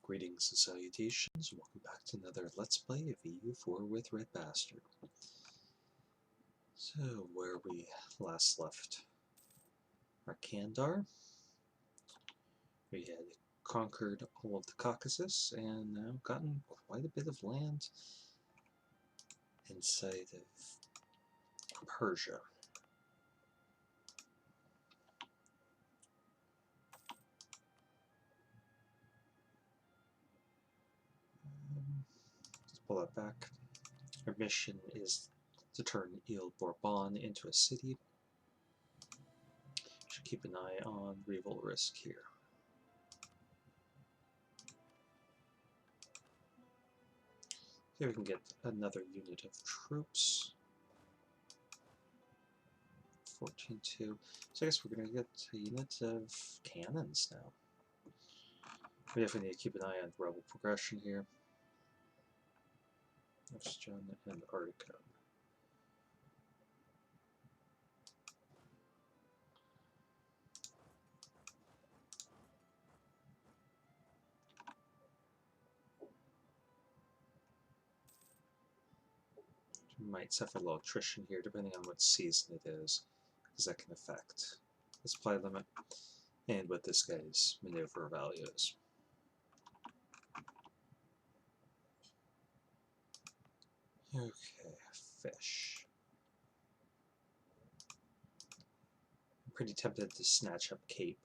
Greetings and salutations, welcome back to another Let's Play of EU4 with RedBstrd. So, where we last left our Candar, we had conquered all of the Caucasus and now gotten quite a bit of land inside of Persia. Let's pull that back. Our mission is to turn Ile-Bourbon into a city. Should keep an eye on revolt risk here. Here we can get another unit of troops. 14-2. So I guess we're going to get a unit of cannons now. We definitely need to keep an eye on rebel progression here. Oxygen and Artico. We might suffer a little attrition here depending on what season it is, because that can affect the supply limit and what this guy's maneuver value is. Okay, fish. I'm pretty tempted to snatch up Cape.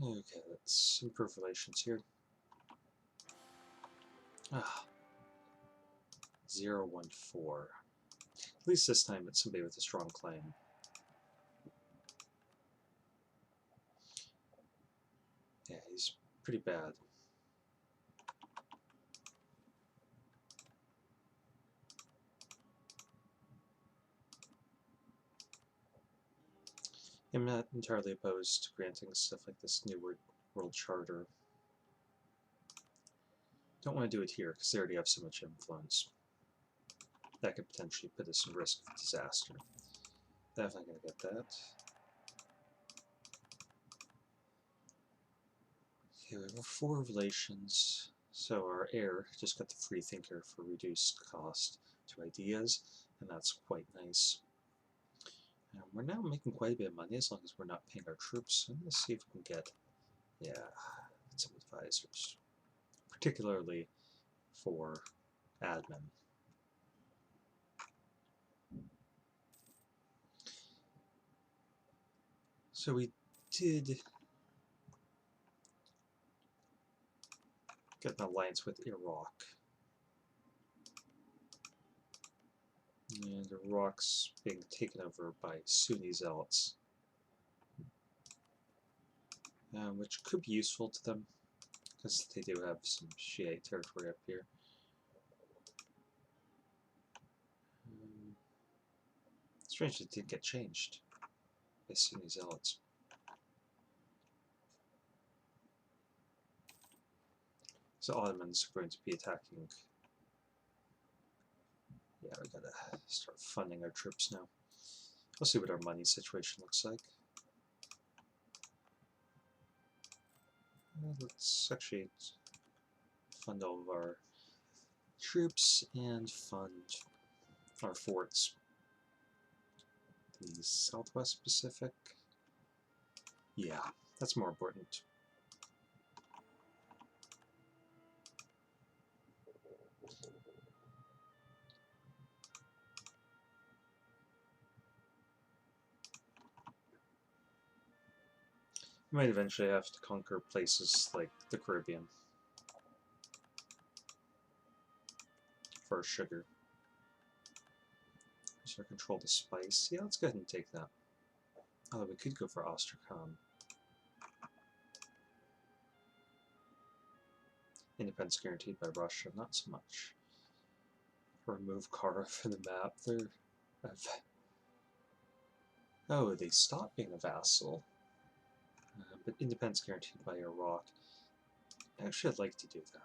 Okay, let's improve relations here. Ah, 014. At least this time it's somebody with a strong claim. Yeah, he's pretty bad. I'm not entirely opposed to granting stuff like this New World Charter. Don't want to do it here because they already have so much influence. That could potentially put us in risk of disaster. Definitely going to get that. Okay, we have 4 relations. So our heir just got the free thinker for reduced cost to ideas, and that's quite nice. And we're now making quite a bit of money as long as we're not paying our troops. I'm going to see if we can get, some advisors, particularly for admin. So we did get an alliance with Iraq. And Iraq's being taken over by Sunni zealots, which could be useful to them, because they do have some Shiite territory up here. Strange it did get changed by Sunni zealots. So Ottomans are going to be attacking. Yeah, we gotta start funding our troops now. We'll see what our money situation looks like. Let's actually fund all of our troops and fund our forts. The Southwest Pacific. Yeah, that's more important. We might eventually have to conquer places like the Caribbean for sugar. So control the spice. Yeah, let's go ahead and take that. Although we could go for Astrakhan. Independence guaranteed by Russia, not so much. Remove Kara from the map. They're oh, they stopped being a vassal. But independence guaranteed by Iraq. Actually, I'd like to do that.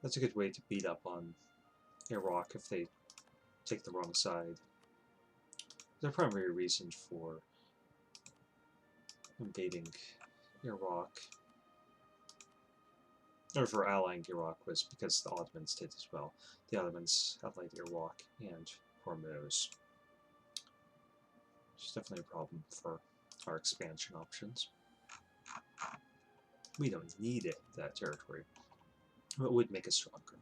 That's a good way to beat up on Iraq if they take the wrong side. The primary reason for invading Iraq, or for allying Iraq, was because the Ottomans did as well. The Ottomans allied Iraq and Hormuz. It's definitely a problem for our expansion options. We don't need it, that territory, but it would make us stronger.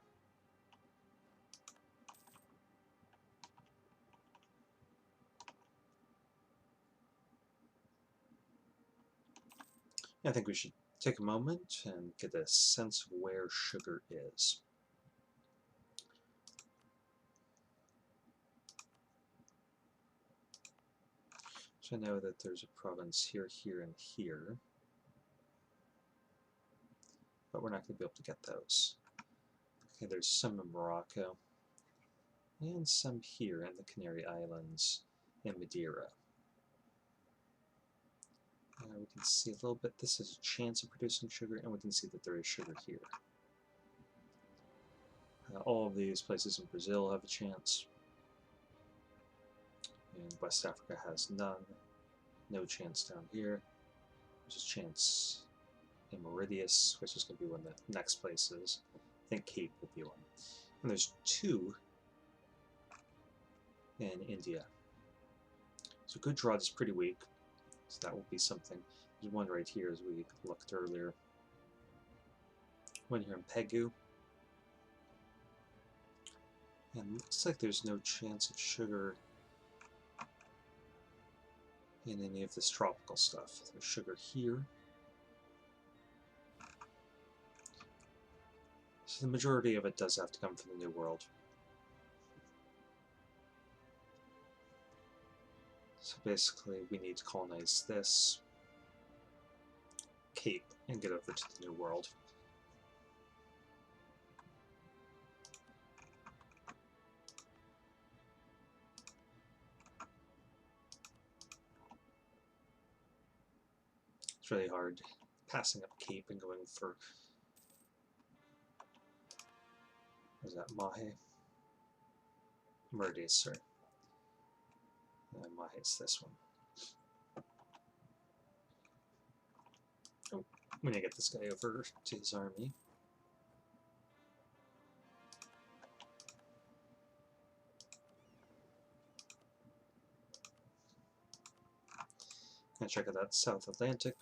I think we should take a moment and get a sense of where sugar is. So I know that there's a province here, here, and here, but we're not going to be able to get those. Okay, there's some in Morocco, and some here in the Canary Islands and Madeira. We can see a little bit, this is a chance of producing sugar, and we can see that there is sugar here. All of these places in Brazil have a chance, and West Africa has none. No chance down here. There's a chance in Mauritius, which is going to be one of the next places. I think Cape will be one. And there's 2 in India. So good draw is pretty weak, so that will be something. There's one right here as we looked earlier. One here in Pegu. And looks like there's no chance of sugar in any of this tropical stuff. There's sugar here. So the majority of it does have to come from the New World. So basically we need to colonize this Cape and get over to the New World. It's really hard passing up Cape and going for, what is that, Mahe? Mauritius, sorry. Mahe is this one. Oh, I'm gonna get this guy over to his army. And check out that South Atlantic.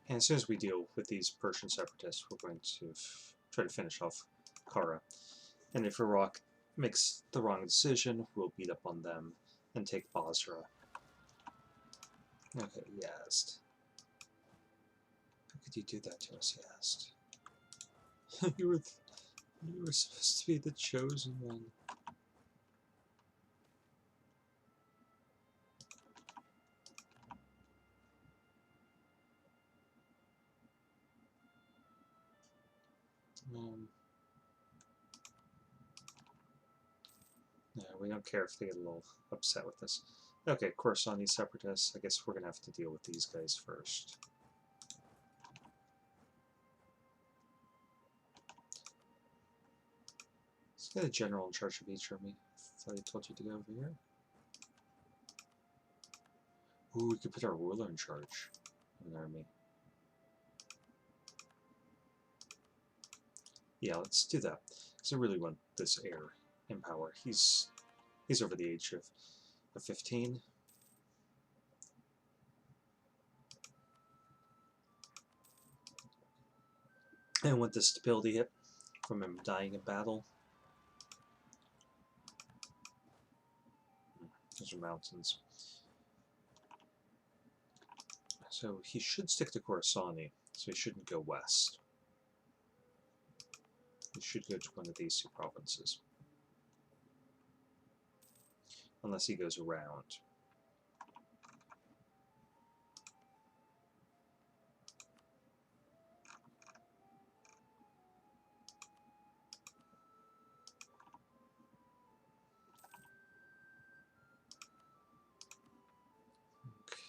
And as soon as we deal with these Persian separatists, we're going to try to finish off Kara. And if Iraq makes the wrong decision, we'll beat up on them and take Basra. Okay, Yazd. How could you do that to us, Yazd? you were supposed to be the chosen one. No, we don't care if they get a little upset with us. Okay, Khorassani separatists. I guess we're going to have to deal with these guys first. Let's get a general in charge of each army. I thought I told you to go over here. Ooh, we could put our ruler in charge of an army. Yeah, let's do that. Because I really want this heir in power. He's over the age of 15. And I want the stability hit from him dying in battle. Those are mountains. So he should stick to Khorassani, so he shouldn't go west. He should go to one of these 2 provinces. Unless he goes around.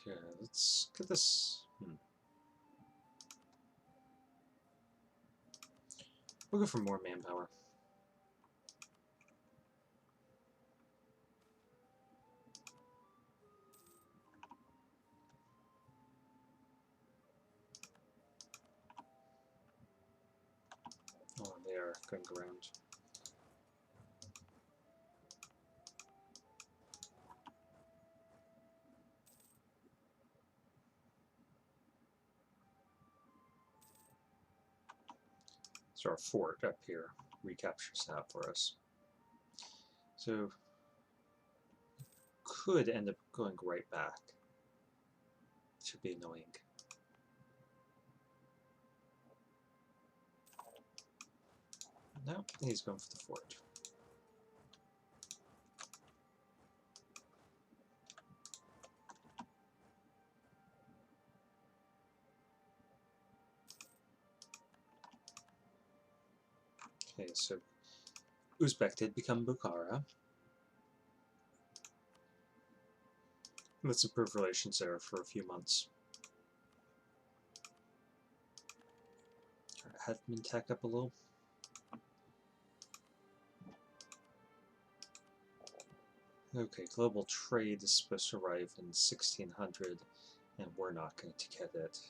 Okay, Let's get this. We'll go for more manpower. Oh, they are going around. So our fort up here recaptures that for us. So could end up going right back. Should be annoying. No, he's going for the fort. Okay, so Uzbek did become Bukhara. Let's improve relations there for a few months. Hetman tech up a little. Okay, global trade is supposed to arrive in 1600, and we're not going to get it.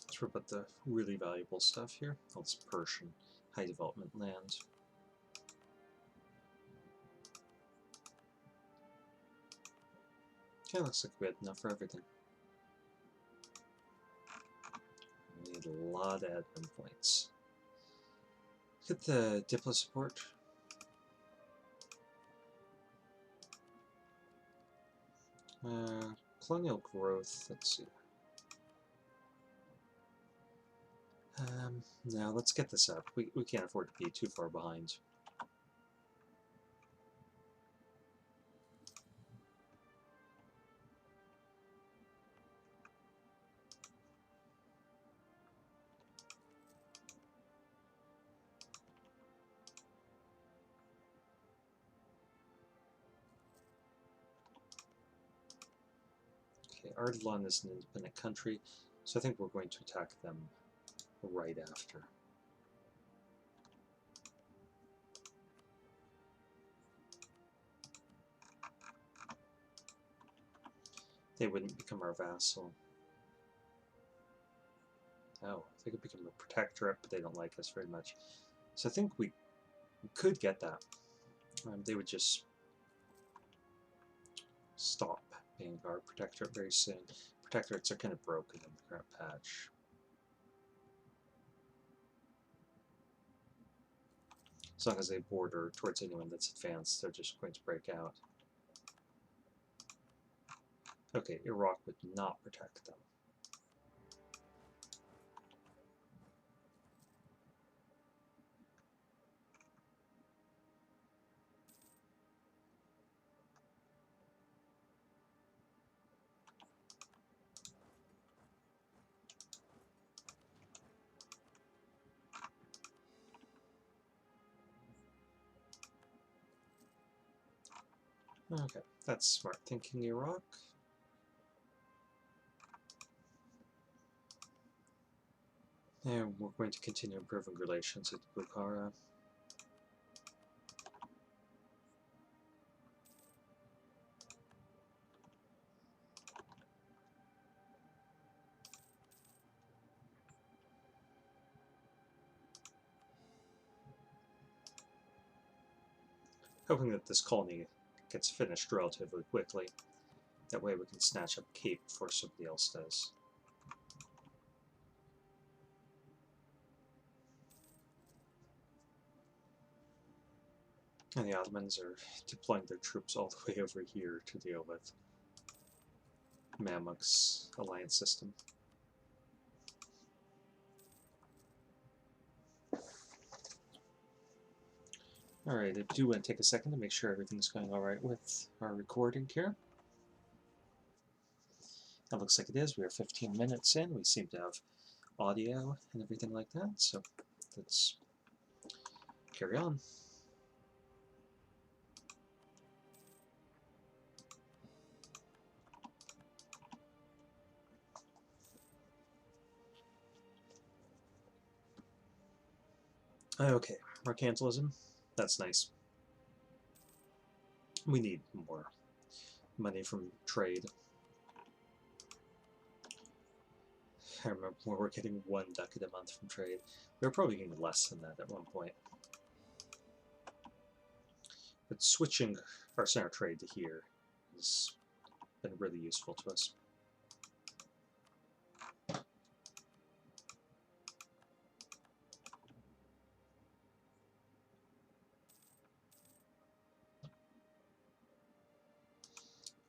Let's rip up the really valuable stuff here. All this Persian high development land. Okay, looks like we had enough for everything. We need a lot of admin points. Get the Diplo support. Colonial growth, let's see. Now let's get this up. We can't afford to be too far behind. Okay, Ardalan is an independent country, so I think we're going to attack them right after. They wouldn't become our vassal. Oh, they could become a protectorate, but they don't like us very much. So I think we could get that. They would just stop being our protectorate very soon. Protectorates are kind of broken in the current patch. As long as they border towards anyone that's advanced, they're just going to break out. Okay, Iraq would not protect them. Okay, that's smart thinking, Iraq. And we're going to continue improving relations with Bukhara. Hoping that this colony gets finished relatively quickly. That way we can snatch up Cape before somebody else does. And the Ottomans are deploying their troops all the way over here to deal with Mamluk's alliance system. Alright, I do want to take a second to make sure everything's going alright with our recording here. That looks like it is. We are 15 minutes in. We seem to have audio and everything like that, so let's carry on. Okay, mercantilism, that's nice. We need more money from trade. I remember we were getting 1 ducat a month from trade. We were probably getting less than that at one point. But switching our center trade to here has been really useful to us.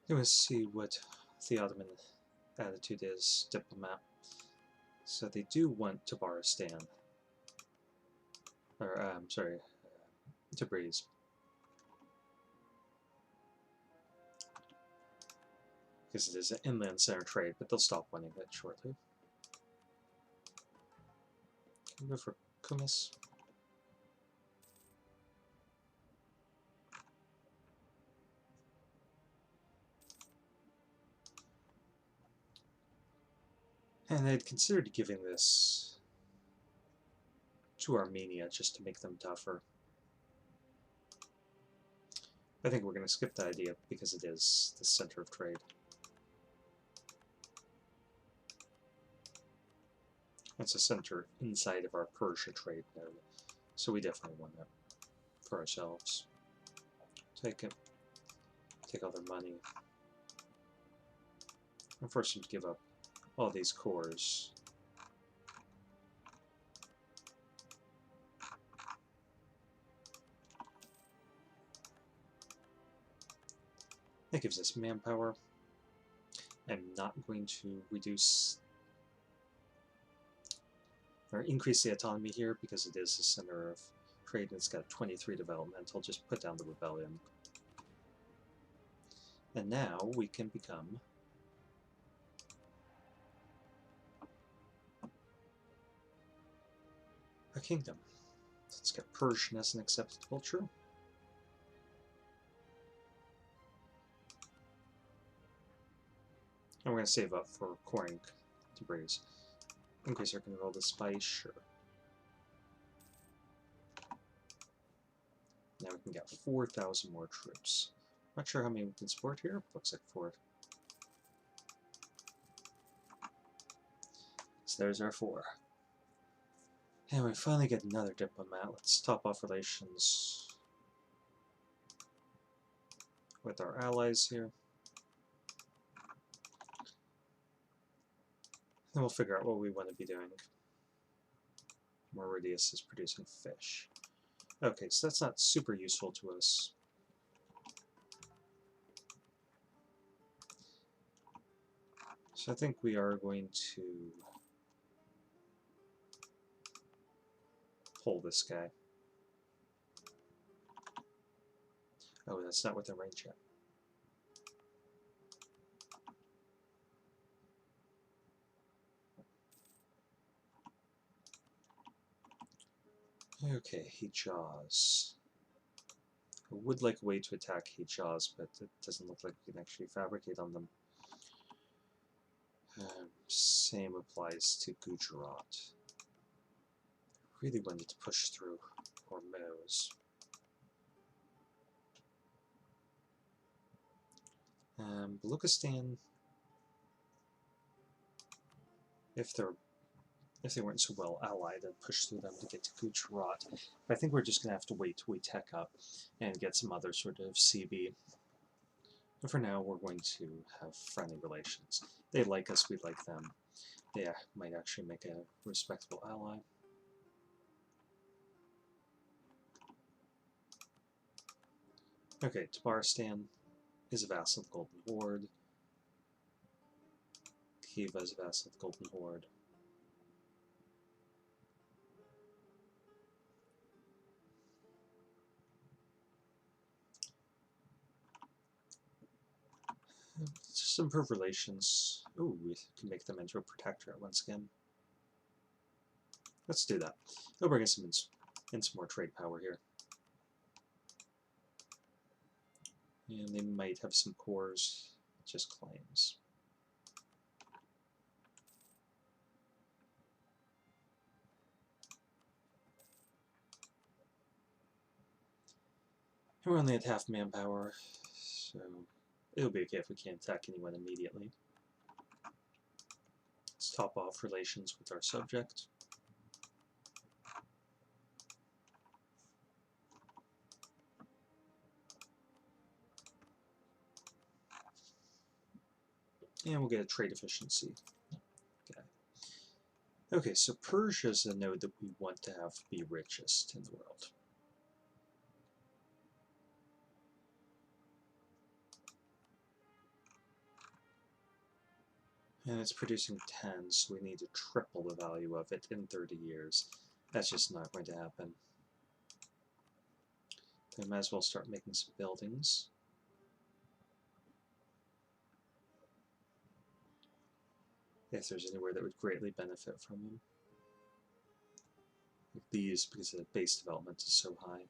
Let's see what the Ottoman attitude is, diplomat. So they do want Tabaristan. Or, sorry, Tabriz. Because it is an inland center trade, but they'll stop wanting it shortly. Can we go for Kumis? And they'd considered giving this to Armenia just to make them tougher. I think we're going to skip the idea because it is the center of trade. It's a center inside of our Persia trade node, so we definitely want that for ourselves. Take it. Take all their money. And force them to give up all these cores. That gives us manpower. I'm not going to reduce or increase the autonomy here because it is the center of trade and it's got 23 development. I'll just put down the rebellion. And now we can become a kingdom. Let's get Persian as an acceptable true. And we're going to save up for coring Tabriz. Increase our control to spice, sure. Now we can get 4,000 more troops. Not sure how many we can support here. Looks like 4. So there's our 4. And we finally get another diplomat. Let's top off relations with our allies here. Then we'll figure out what we want to be doing. Mauritius is producing fish. Okay, so that's not super useful to us. So I think we are going to pull this guy. Oh, that's not within range yet. Okay, Hejaz. I would like a way to attack Hejaz, but it doesn't look like we can actually fabricate on them. Same applies to Gujarat. Really wanted to push through Hormuz. Baluchistan, if they weren't so well allied, I'd push through them to get to Gujarat. But I think we're just going to have to wait till we tech up and get some other sort of CB. But for now, we're going to have friendly relations. They like us, we like them. They might actually make a respectable ally. Okay, Tabaristan is a vassal of the Golden Horde. Khiva is a vassal of the Golden Horde. Just improve relations. Ooh, we can make them into a protectorate once again. Let's do that. It'll bring us in some more trade power here. And they might have some cores, just claims. And we're only at half manpower, so it'll be okay if we can't attack anyone immediately. Let's top off relations with our subject. And we'll get a trade efficiency. Okay, so Persia is a node that we want to have be richest in the world. And it's producing 10, so we need to triple the value of it in 30 years. That's just not going to happen. I might as well start making some buildings. If there's anywhere that would greatly benefit from them. Like these, because the base development is so high.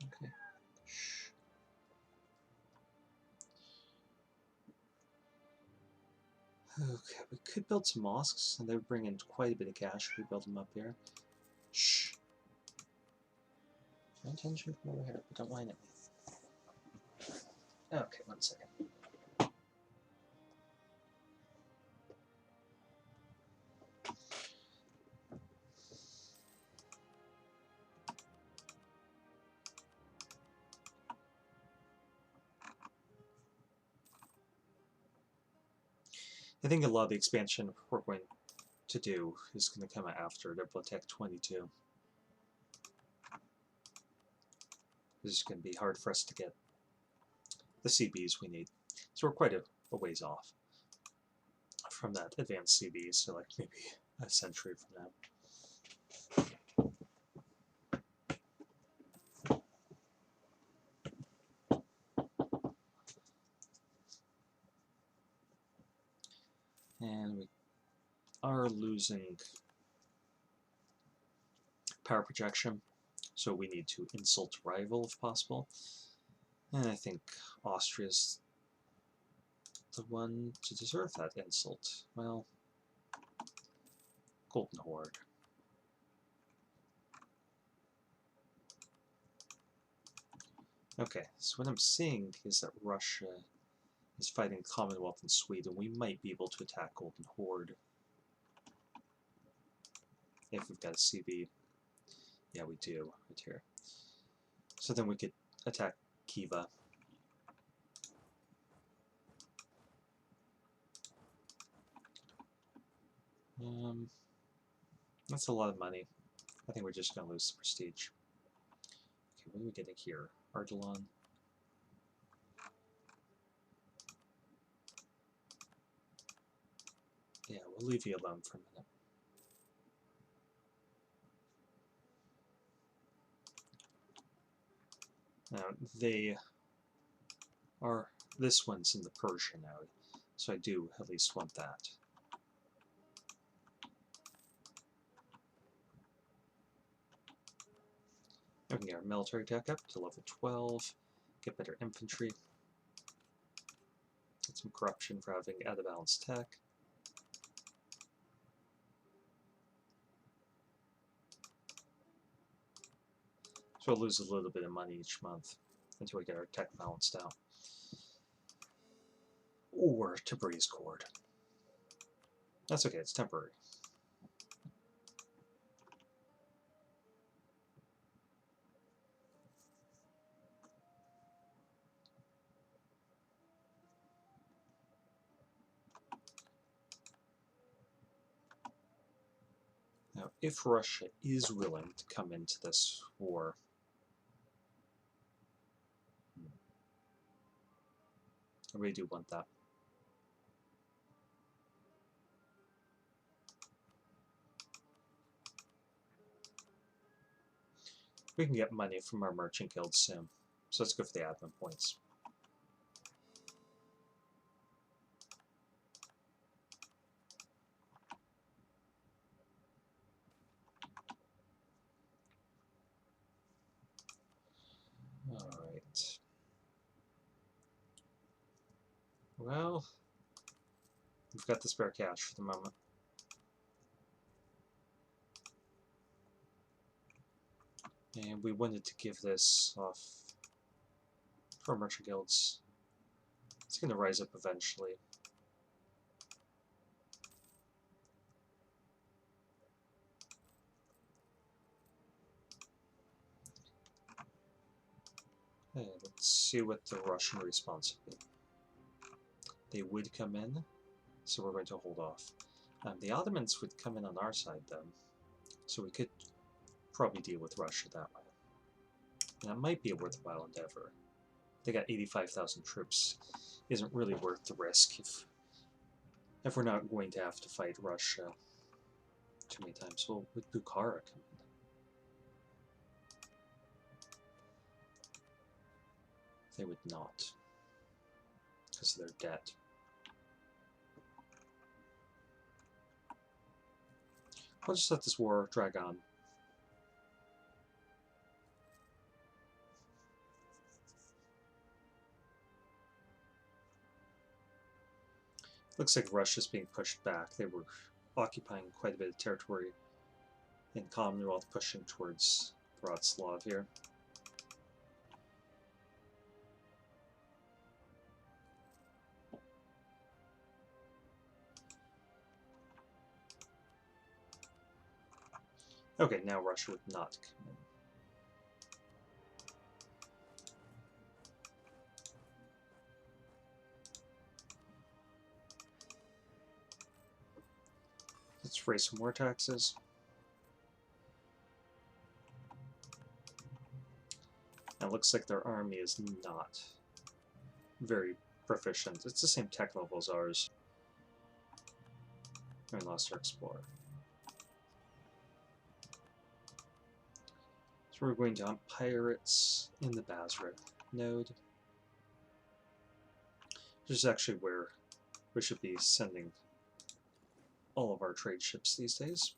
Okay. Shh. Okay, we could build some mosques, and they would bring in quite a bit of cash if we build them up here. Shh. My attention from over here, but don't whine at me. Okay, 1 second. I think a lot of the expansion we're going to do is going to come after Bibliotech 22. It's going to be hard for us to get the CBs we need. So we're quite a ways off from that advanced CB, so like maybe a century from now. And we are losing power projection, so we need to insult rival if possible. And I think Austria's the one to deserve that insult. Well, Golden Horde. Okay, so what I'm seeing is that Russia is fighting Commonwealth and Sweden. We might be able to attack Golden Horde if we've got a CB. Yeah, we do, right here. So then we could attack Khiva. That's a lot of money. I think we're just going to lose the prestige. Okay, what are we getting here? Ardalan. Yeah, we'll leave you alone for a minute. Now, they are... This one's in the Persia node, so I do at least want that. We can get our military tech up to level 12, get better infantry, get some corruption for having out-of-balance tech. So we'll lose a little bit of money each month until we get our tech balanced out. Or Tabriz Cord. That's okay, it's temporary. Now, if Russia is willing to come into this war, I really do want that. We can get money from our merchant guilds soon, so let's go for the admin points. Well, we've got the spare cash for the moment. And we wanted to give this off for merchant guilds. It's going to rise up eventually. Okay, let's see what the Russian response would be. They would come in, so we're going to hold off. The Ottomans would come in on our side, though, so we could probably deal with Russia that way. And that might be a worthwhile endeavor. They got 85,000 troops. Isn't really worth the risk if we're not going to have to fight Russia too many times. So would Bukhara come in? They would not, because of their debt. I'll just let this war drag on. Looks like Russia's being pushed back. They were occupying quite a bit of territory in Commonwealth, pushing towards Wroclaw here. Okay, now Russia would not come in. Let's raise some more taxes. It looks like their army is not very proficient. It's the same tech level as ours. We lost our explorer. So we're going to hunt pirates in the Basra node. This is actually where we should be sending all of our trade ships these days.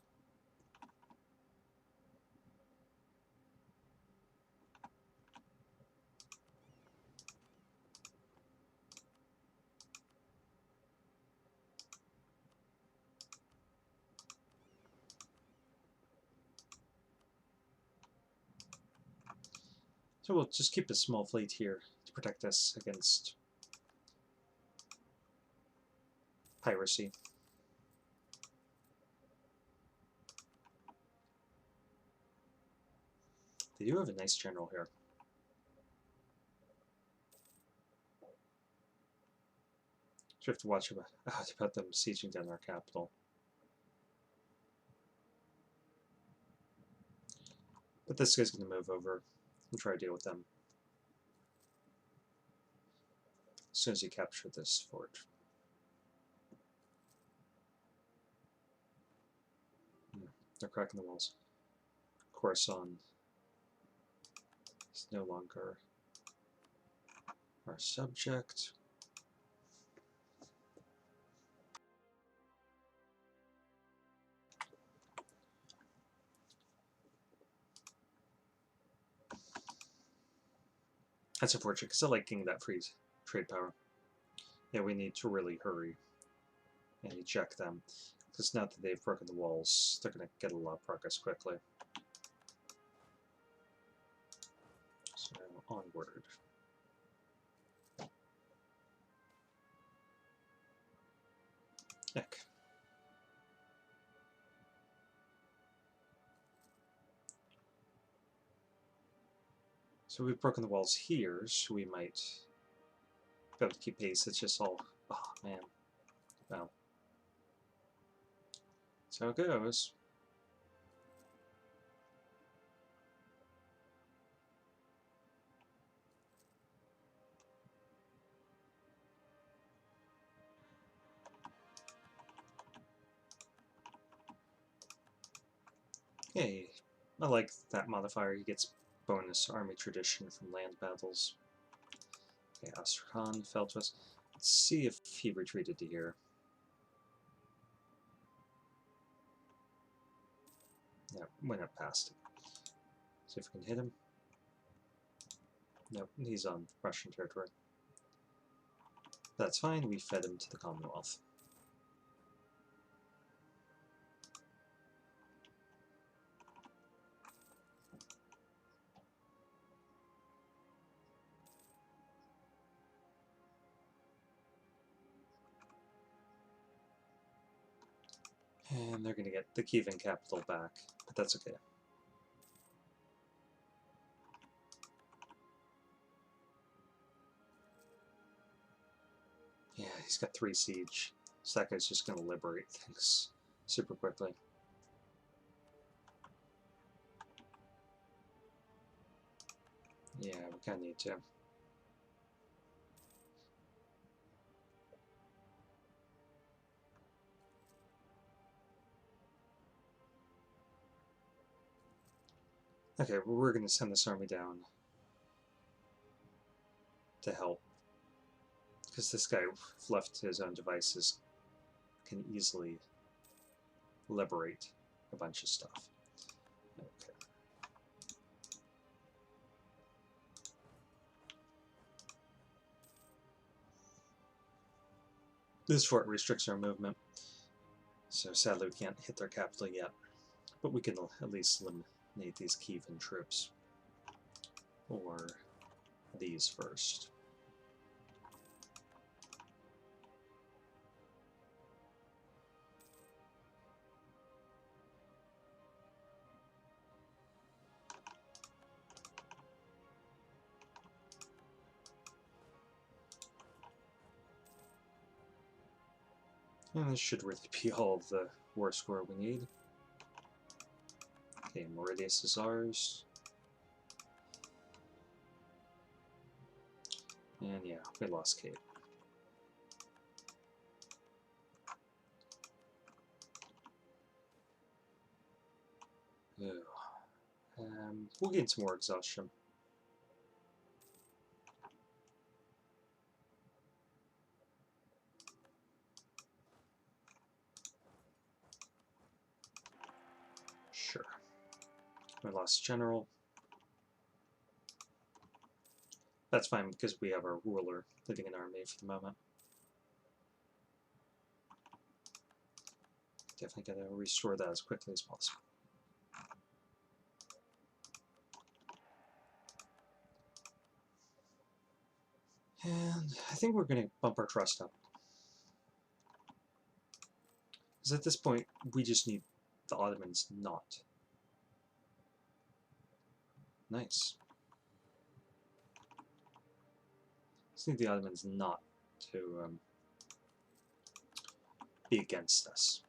So we'll just keep a small fleet here to protect us against piracy. They do have a nice general here. So we have to watch about them sieging down our capital. But this guy's going to move over and try to deal with them as soon as he captured this fort. They're cracking the walls. Khorasan is no longer our subject. That's unfortunate, because I like getting that free trade power. Yeah, we need to really hurry and eject them, because now that they've broken the walls, they're going to get a lot of progress quickly. So, onward. Heck. So we've broken the walls here, so we might be able to keep pace. It's just all... oh, man. Well. That's how it goes. Yay. I like that modifier. He gets bonus army tradition from land battles. Okay, Astrakhan fell to us. Let's see if he retreated to here. Yeah, went up past him. See if we can hit him. Nope, he's on Russian territory. That's fine, we fed him to the Commonwealth. And they're going to get the Kievan capital back, but that's okay. Yeah, he's got 3 siege, so that guy's just going to liberate things super quickly. Yeah, we kind of need to. Okay, well, we're going to send this army down to help, because this guy, left to his own devices, can easily liberate a bunch of stuff. Okay. This fort restricts our movement, so sadly we can't hit their capital yet, but we can at least eliminate these Kievan troops. Or these first. And this should really be all of the war score we need. Okay, Meridius is ours. And yeah, we lost Kate. We'll gain some more exhaustion. Sure. We lost General. That's fine because we have our ruler leading an army for the moment. Definitely gotta restore that as quickly as possible. And I think we're going to bump our trust up. Because at this point, we just need the Ottomans not. Nice. Just need the Ottomans not to be against us.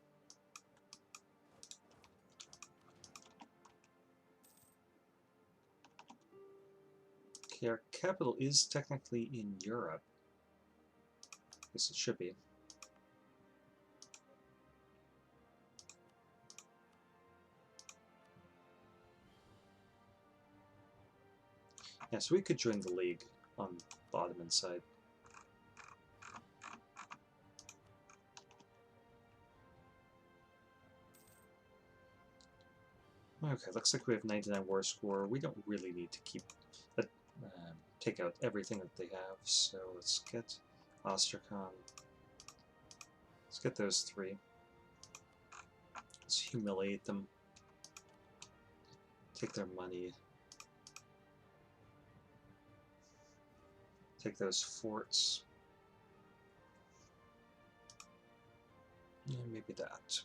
Okay, our capital is technically in Europe. At least it should be. Yeah, so we could join the League on the Ottoman side. Okay, looks like we have 99 war score. We don't really need to keep take out everything that they have, so let's get Ostracon. Let's get those 3. Let's humiliate them. Take their money. Take those forts. Yeah, maybe that.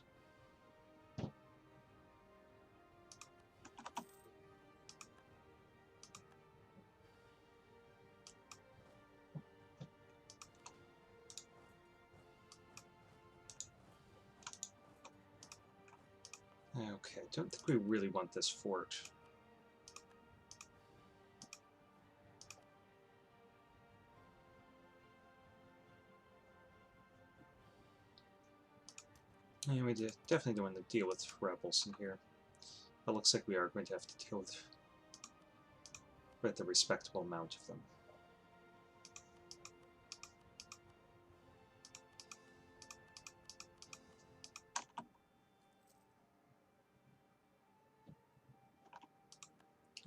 Okay, I don't think we really want this fort. Yeah, we definitely don't want to deal with rebels in here. It looks like we are going to have to deal with a respectable amount of them.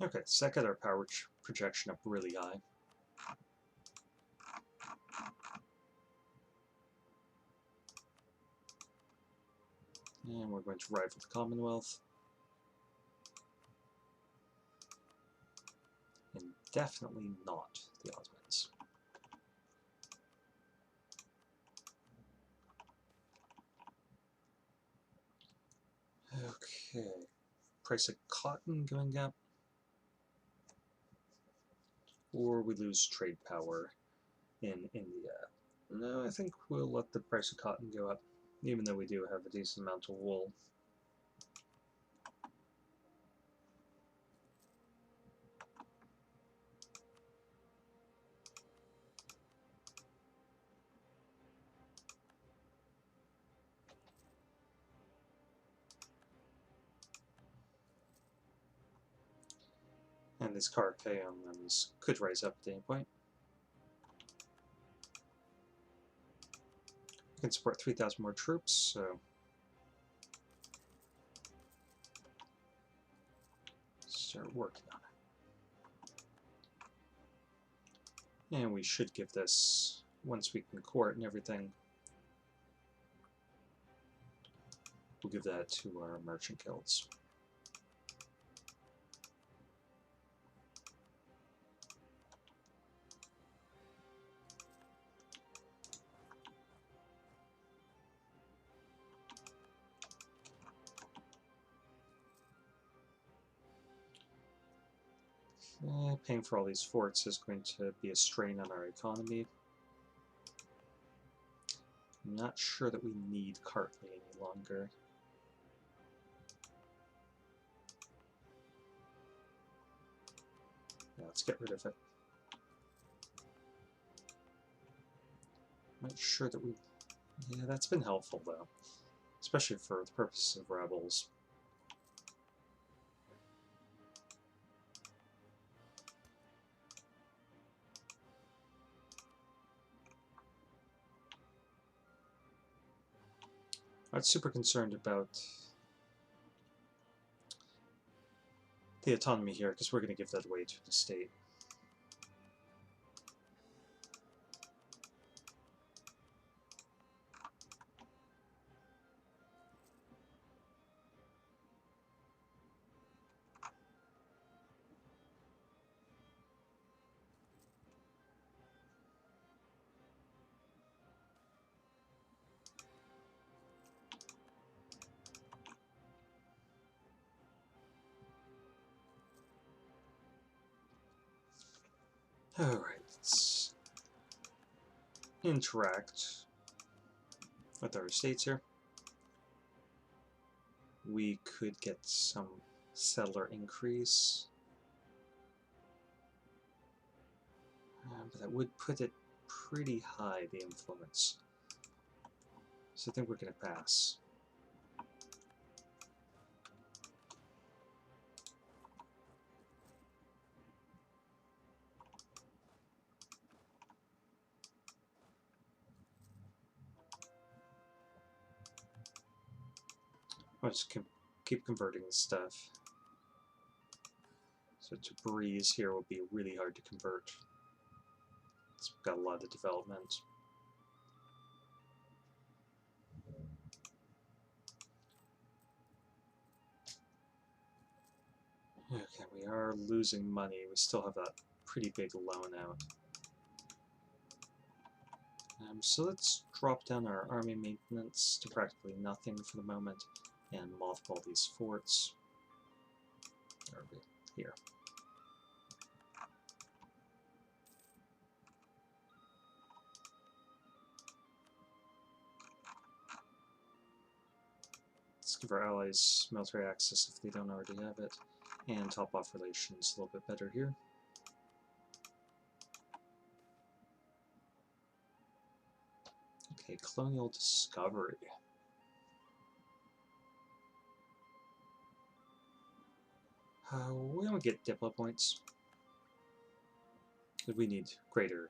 Okay, so that got our power projection up really high. And we're going to rival the Commonwealth. And definitely not the Ottomans. Okay. Price of cotton going up. Or we lose trade power in India. No, I think we'll let the price of cotton go up, even though we do have a decent amount of wool. And these Caracayans could rise up at any point. We can support 3,000 more troops, so start working on it. And we should give this, once we can court and everything, we'll give that to our merchant guilds. Paying for all these forts is going to be a strain on our economy. I'm not sure that we need Kartli any longer. Yeah, let's get rid of it. Not sure that we... Yeah, that's been helpful, though. Especially for the purposes of rebels. I'm not super concerned about the autonomy here, because we're going to give that away to the state. Alright, let's interact with our states here. We could get some settler increase. But that would put it pretty high, the influence. So I think we're going to pass. I'll just keep converting this stuff. So Tabriz here will be really hard to convert. It's got a lot of development. Okay, we are losing money. We still have that pretty big loan out. So let's drop down our army maintenance to practically nothing for the moment and mothball these forts. Over here. Let's give our allies military access if they don't already have it, and top off relations a little bit better here. Okay, colonial discovery. We don't get Diplo points. We need greater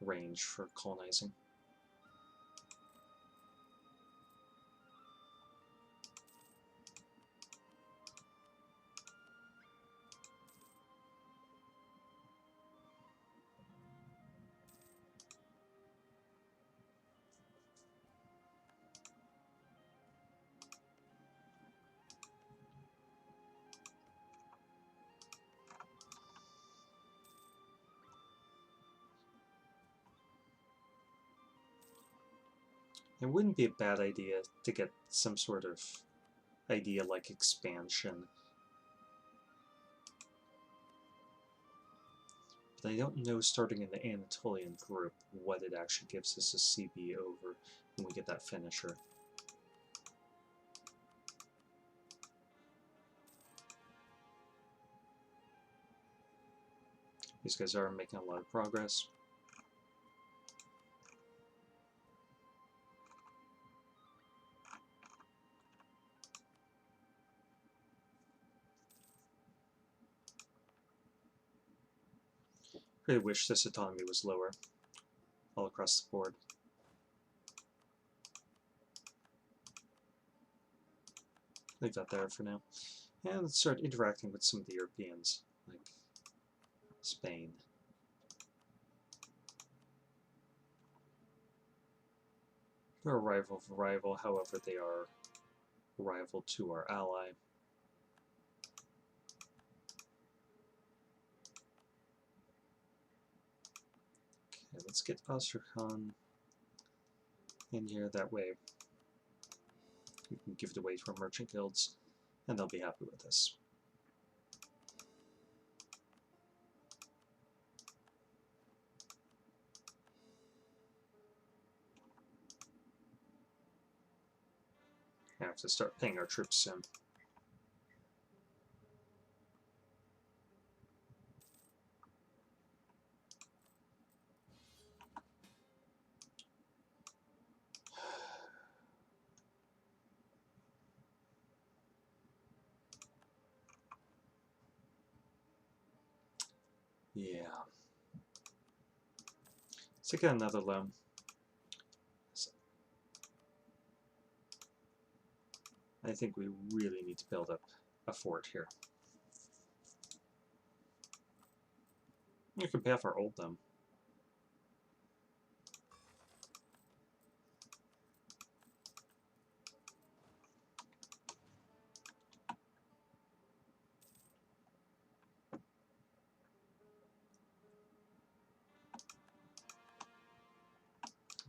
range for colonizing. It wouldn't be a bad idea to get some sort of idea like expansion. But I don't know, starting in the Anatolian group, what it actually gives us a CB over when we get that finisher. These guys are making a lot of progress. Really wish this autonomy was lower all across the board. Leave that there for now. And let's start interacting with some of the Europeans, like Spain. They're a rival of a rival, however they are a rival to our ally. Okay, let's get Astrakhan in here, that way we can give it away to our merchant guilds, and they'll be happy with us. I have to start paying our troops soon. Yeah. Let's take another loan. I think we really need to build up a fort here. You can pay off our old them.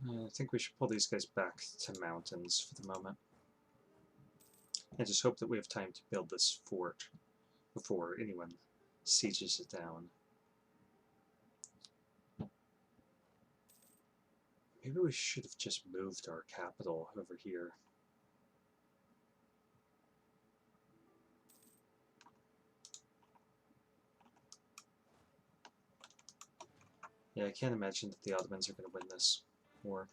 I think we should pull these guys back to mountains for the moment. And just hope that we have time to build this fort before anyone sieges it down. Maybe we should have just moved our capital over here. Yeah, I can't imagine that the Ottomans are going to win this war.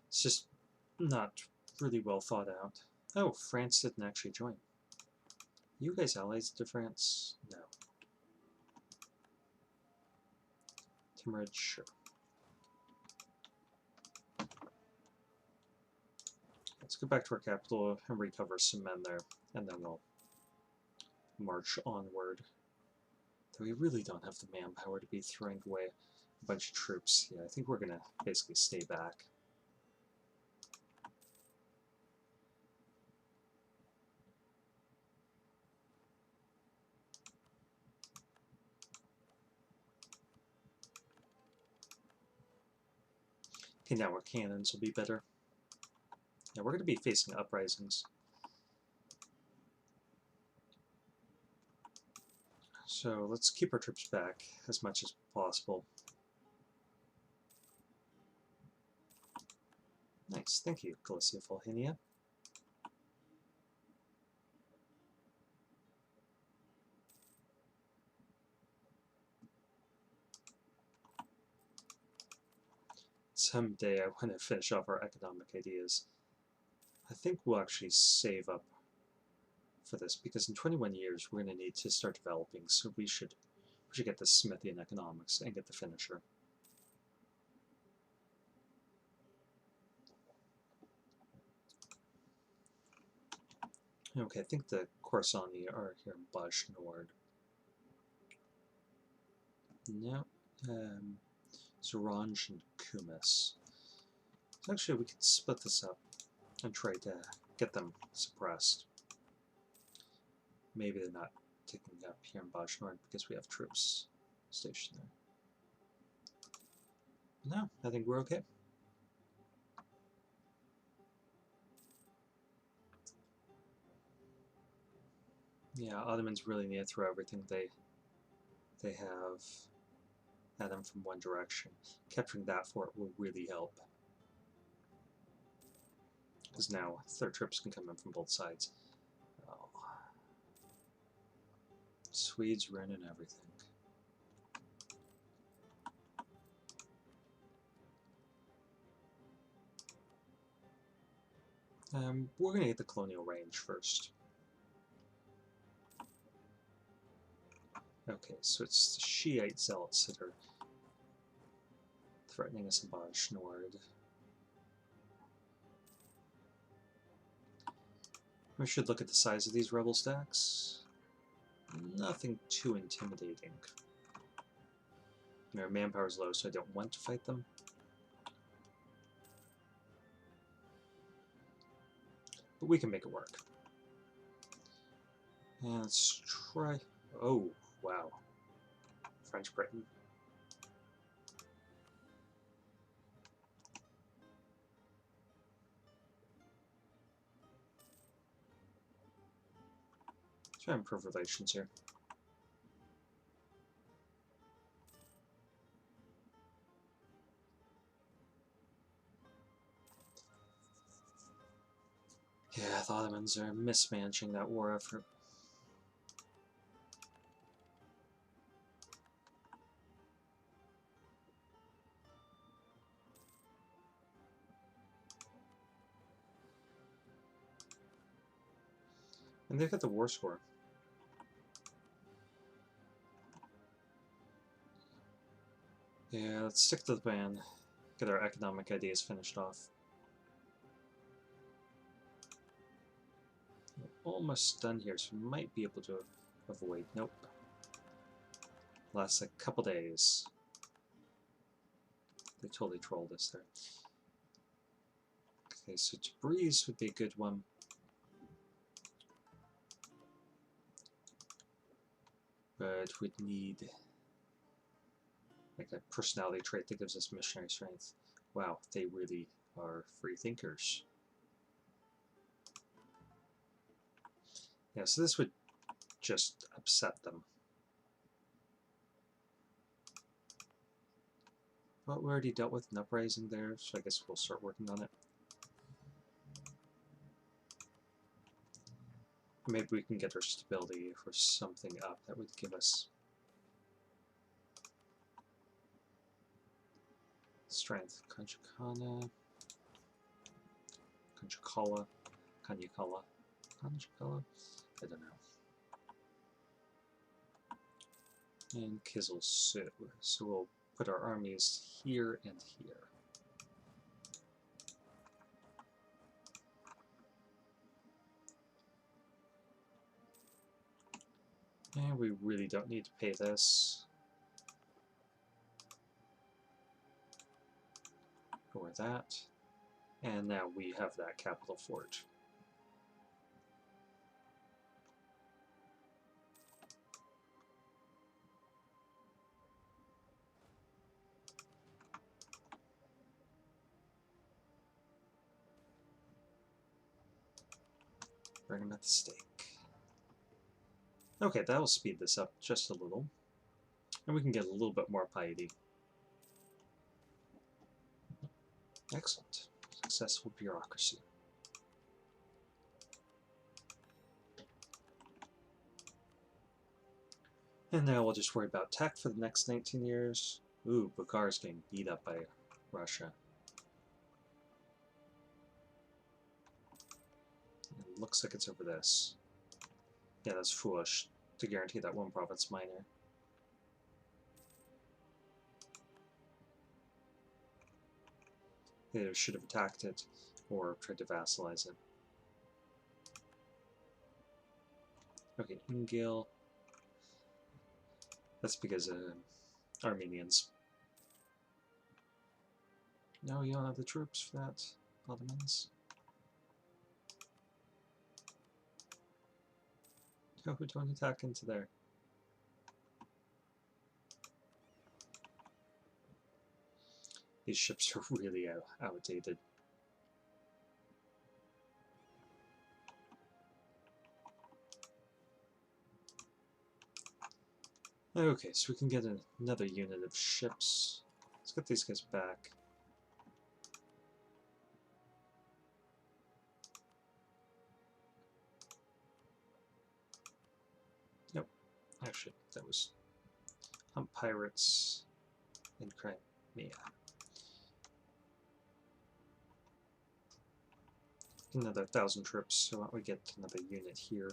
It's just not really well thought out. Oh, France didn't actually join. You guys allies to France? No. Timurid, sure. Let's go back to our capital and recover some men there, and then we'll march onward. Though we really don't have the manpower to be throwing away a bunch of troops. Yeah, I think we're going to basically stay back. Okay, now our cannons will be better. Yeah, we're going to be facing uprisings. So let's keep our troops back as much as possible. Nice, thank you, Galicia Volhynia. Someday I want to finish off our economic ideas. I think we'll actually save up for this, because in 21 years we're going to need to start developing, so we should get the smithy in economics and get the finisher. Okay, I think the Khorassani are here in Bash Nord. No. Zorange and Kumis. So actually, we could split this up and try to get them suppressed. Maybe they're not taking up here in Bajnord because we have troops stationed there. No, I think we're okay. Yeah, Ottomans really need to throw everything they have at them from one direction. Capturing that fort will really help. Because now their troops can come in from both sides. Oh. Swedes ruining everything. We're going to get the colonial range first. Okay, so it's the Shiite zealots that are threatening us in Bajnord. We should look at the size of these rebel stacks. Nothing too intimidating. Their manpower is low, so I don't want to fight them. But we can make it work. And let's try... Oh, wow. French Britain. Try and improve relations here. Yeah, the Ottomans are mismanaging that war effort. And they've got the war score. Yeah, let's stick to the plan. Get our economic ideas finished off. We're almost done here, so we might be able to avoid. Nope. Lasts a couple days. They totally trolled us there. Okay, so Tabriz would be a good one. But we'd need like a personality trait that gives us missionary strength. Wow, they really are free thinkers. Yeah, so this would just upset them. But we already dealt with an uprising there, so I guess we'll start working on it. Maybe we can get our stability for something up that would give us strength. Kanchakana, Kanchakala, Kanyakala, Kanchakala, I don't know. And Kizilsu. So we'll put our armies here and here. And we really don't need to pay this. Or that. And now we have that capital fort. Burn them at the stake. Okay, that'll speed this up just a little. And we can get a little bit more piety. Excellent. Successful bureaucracy. And now we'll just worry about tech for the next 19 years. Ooh, Bukhar's getting beat up by Russia. It looks like it's over this. Yeah, that's foolish to guarantee that one province minor. They should have attacked it or tried to vassalize it. Okay, Ingil. That's because Armenians. No, you don't have the troops for that, Ottomans. No, don't attack into there. These ships are really outdated. Okay, so we can get another unit of ships. Let's get these guys back. Nope. Actually, that was hunt pirates in Crimea. Another 1,000 troops, so why don't we get another unit here.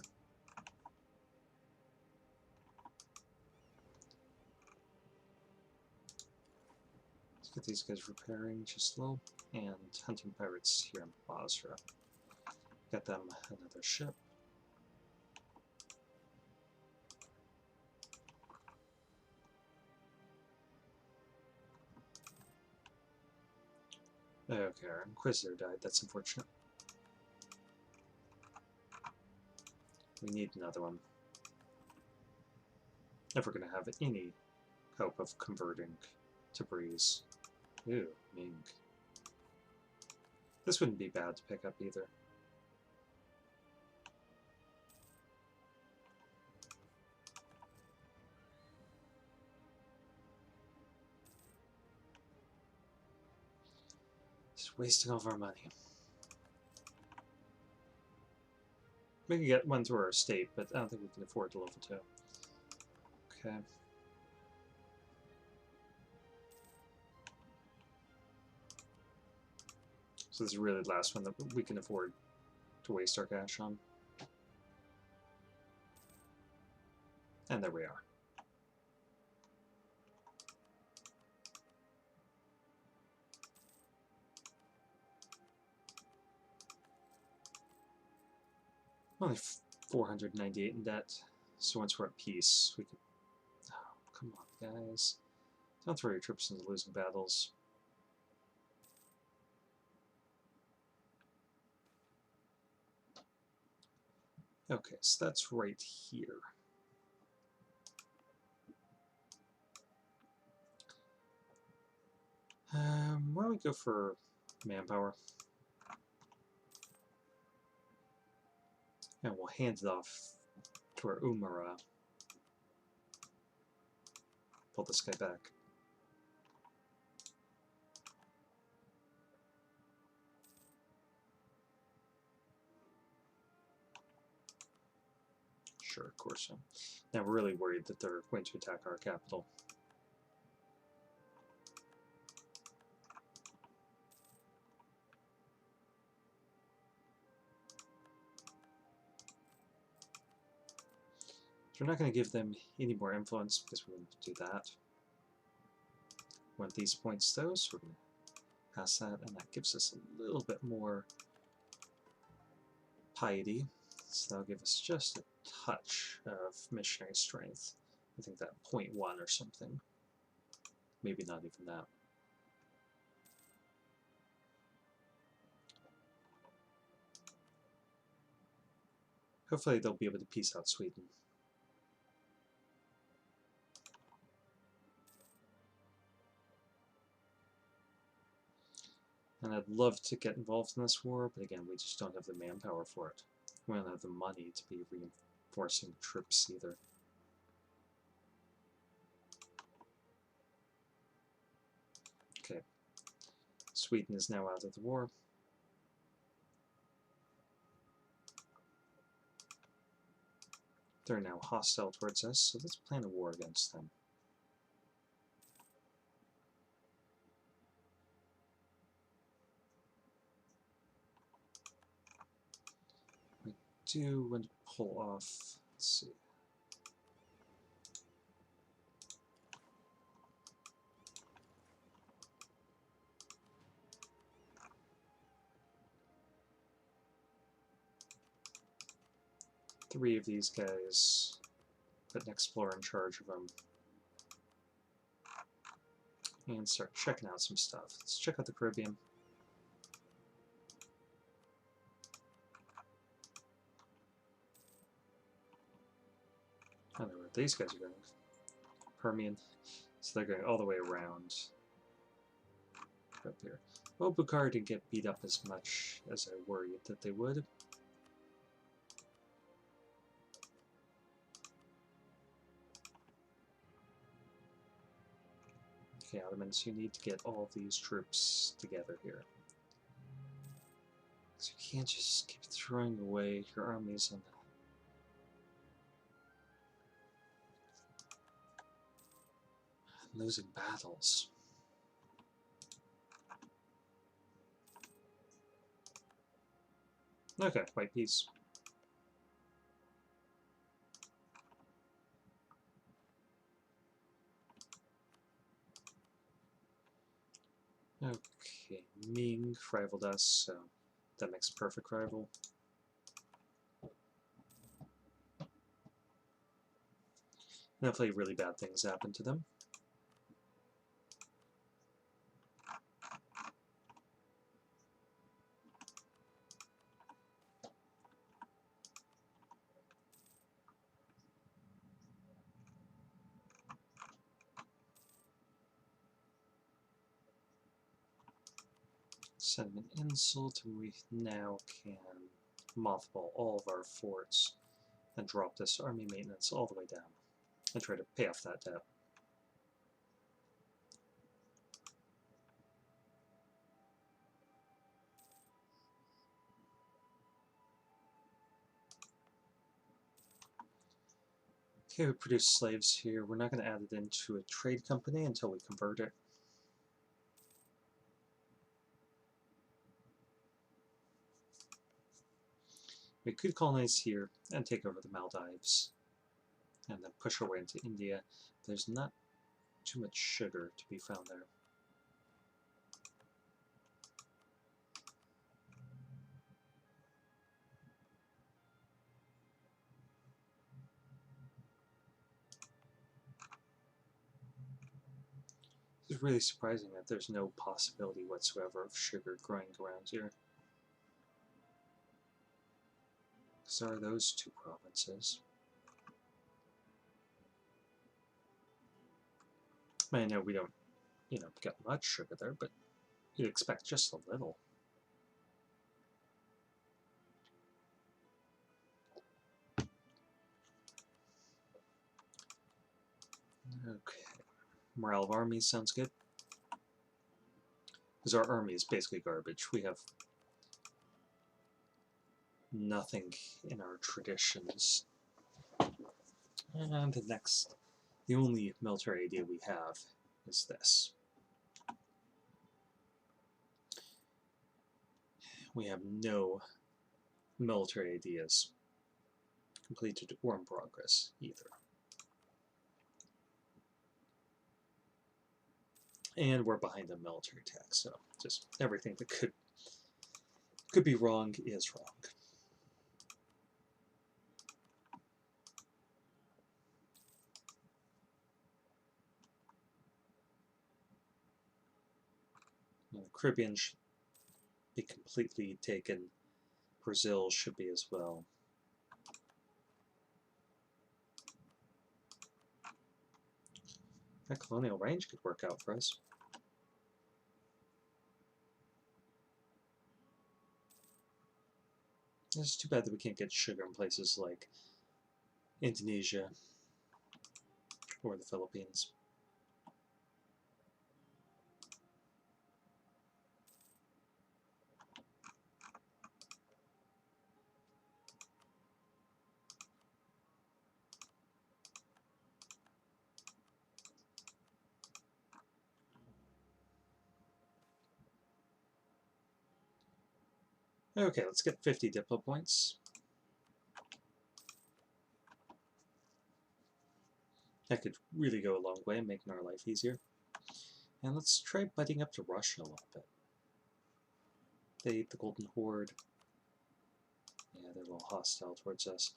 Let's get these guys repairing just a little, and hunting pirates here in Basra. Get them another ship. Okay, our Inquisitor died, that's unfortunate. We need another one. If we're going to have any hope of converting to Breeze. Ooh, Ming. This wouldn't be bad to pick up either. Just wasting all of our money. We can get one through our estate, but I don't think we can afford to level 2. Okay. So this is really the last one that we can afford to waste our cash on. And there we are. Only 498 in debt. So once we're at peace, we can... Oh, come on, guys. Don't throw your troops into losing battles. Okay, so that's right here. Why don't we go for manpower? And we'll hand it off to our Umara. Pull this guy back. Sure, of course. Now we're really worried that they're going to attack our capital. So we're not going to give them any more influence because we're going to do that. We want these points though, so we're going to pass that, and that gives us a little bit more piety. So that'll give us just a touch of missionary strength. I think that 0.1 or something. Maybe not even that. Hopefully they'll be able to peace out Sweden. And I'd love to get involved in this war, but again, we just don't have the manpower for it. We don't have the money to be reinforcing troops either. Okay. Sweden is now out of the war. They're now hostile towards us, so let's plan a war against them. We do want to pull off, let's see. Three of these guys, put an explorer in charge of them. and start checking out some stuff. Let's check out the Caribbean. I don't know where these guys are going. Permian. So they're going all the way around up here. Well, Bukhara didn't get beat up as much as I worried that they would. Okay, Ottomans, you need to get all these troops together here. So you can't just keep throwing away your armies on losing battles. Okay, white peace. Okay, Ming rivaled us, so that makes a perfect rival. Hopefully really bad things happen to them. Send them an insult, and we now can mothball all of our forts and drop this army maintenance all the way down and try to pay off that debt. Okay, we produce slaves here. We're not going to add it into a trade company until we convert it. We could colonize here and take over the Maldives and then push our way into India. There's not too much sugar to be found there. It's really surprising that there's no possibility whatsoever of sugar growing around here. Because there are those two provinces. I know we don't, get much sugar there, but you'd expect just a little. Okay. Morale of armies sounds good. Because our army is basically garbage. We have nothing in our traditions. And the only military idea we have is this. We have no military ideas completed or in progress either. And we're behind on military tech, so just everything that could be wrong is wrong. The Caribbean should be completely taken. Brazil should be as well. That colonial range could work out for us. It's too bad that we can't get sugar in places like Indonesia or the Philippines. Okay, let's get 50 Diplo points. That could really go a long way in making our life easier. And let's try butting up to Russia a little bit. They ate the Golden Horde. Yeah, they're a little hostile towards us.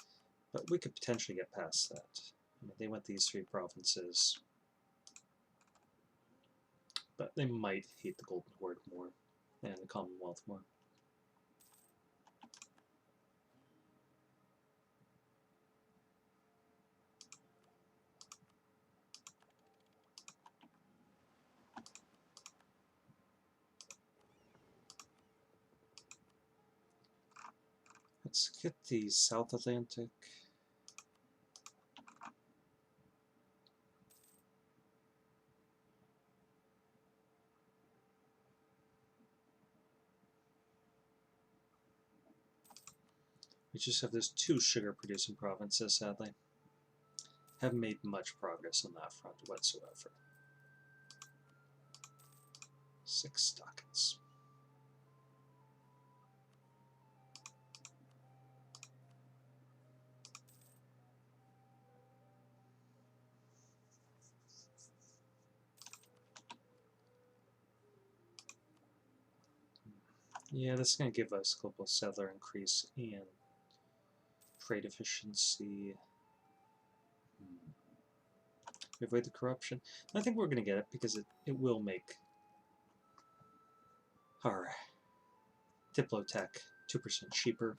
But we could potentially get past that. I mean, they went these 3 provinces. but they might hate the Golden Horde more and the Commonwealth more. Let's get the South Atlantic. We just have those 2 sugar-producing provinces, sadly. Haven't made much progress on that front whatsoever. 6 ducats. Yeah, this is going to give us global settler increase and trade efficiency. Avoid the corruption. I think we're going to get it because it will make our Diplotech 2% cheaper.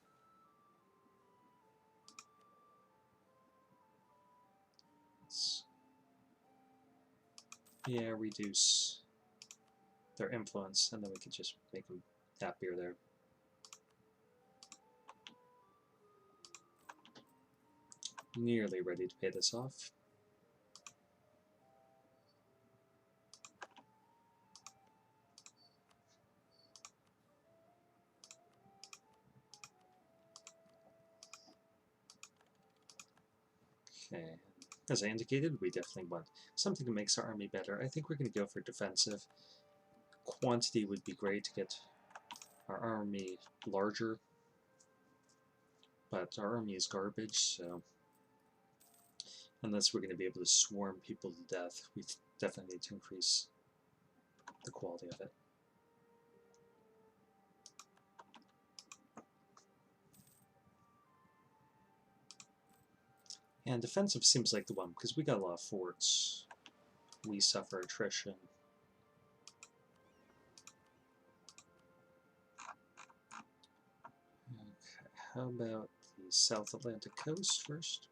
Yeah, reduce their influence, and then we could just make them happier there. Nearly ready to pay this off. Okay, as I indicated, we definitely want something that makes our army better. I think we're going to go for defensive. Quantity would be great to get our army larger, but our army is garbage, so unless we're going to be able to swarm people to death, we definitely need to increase the quality of it. And defensive seems like the one, because we got a lot of forts. We suffer attrition. Okay, how about the South Atlantic coast first?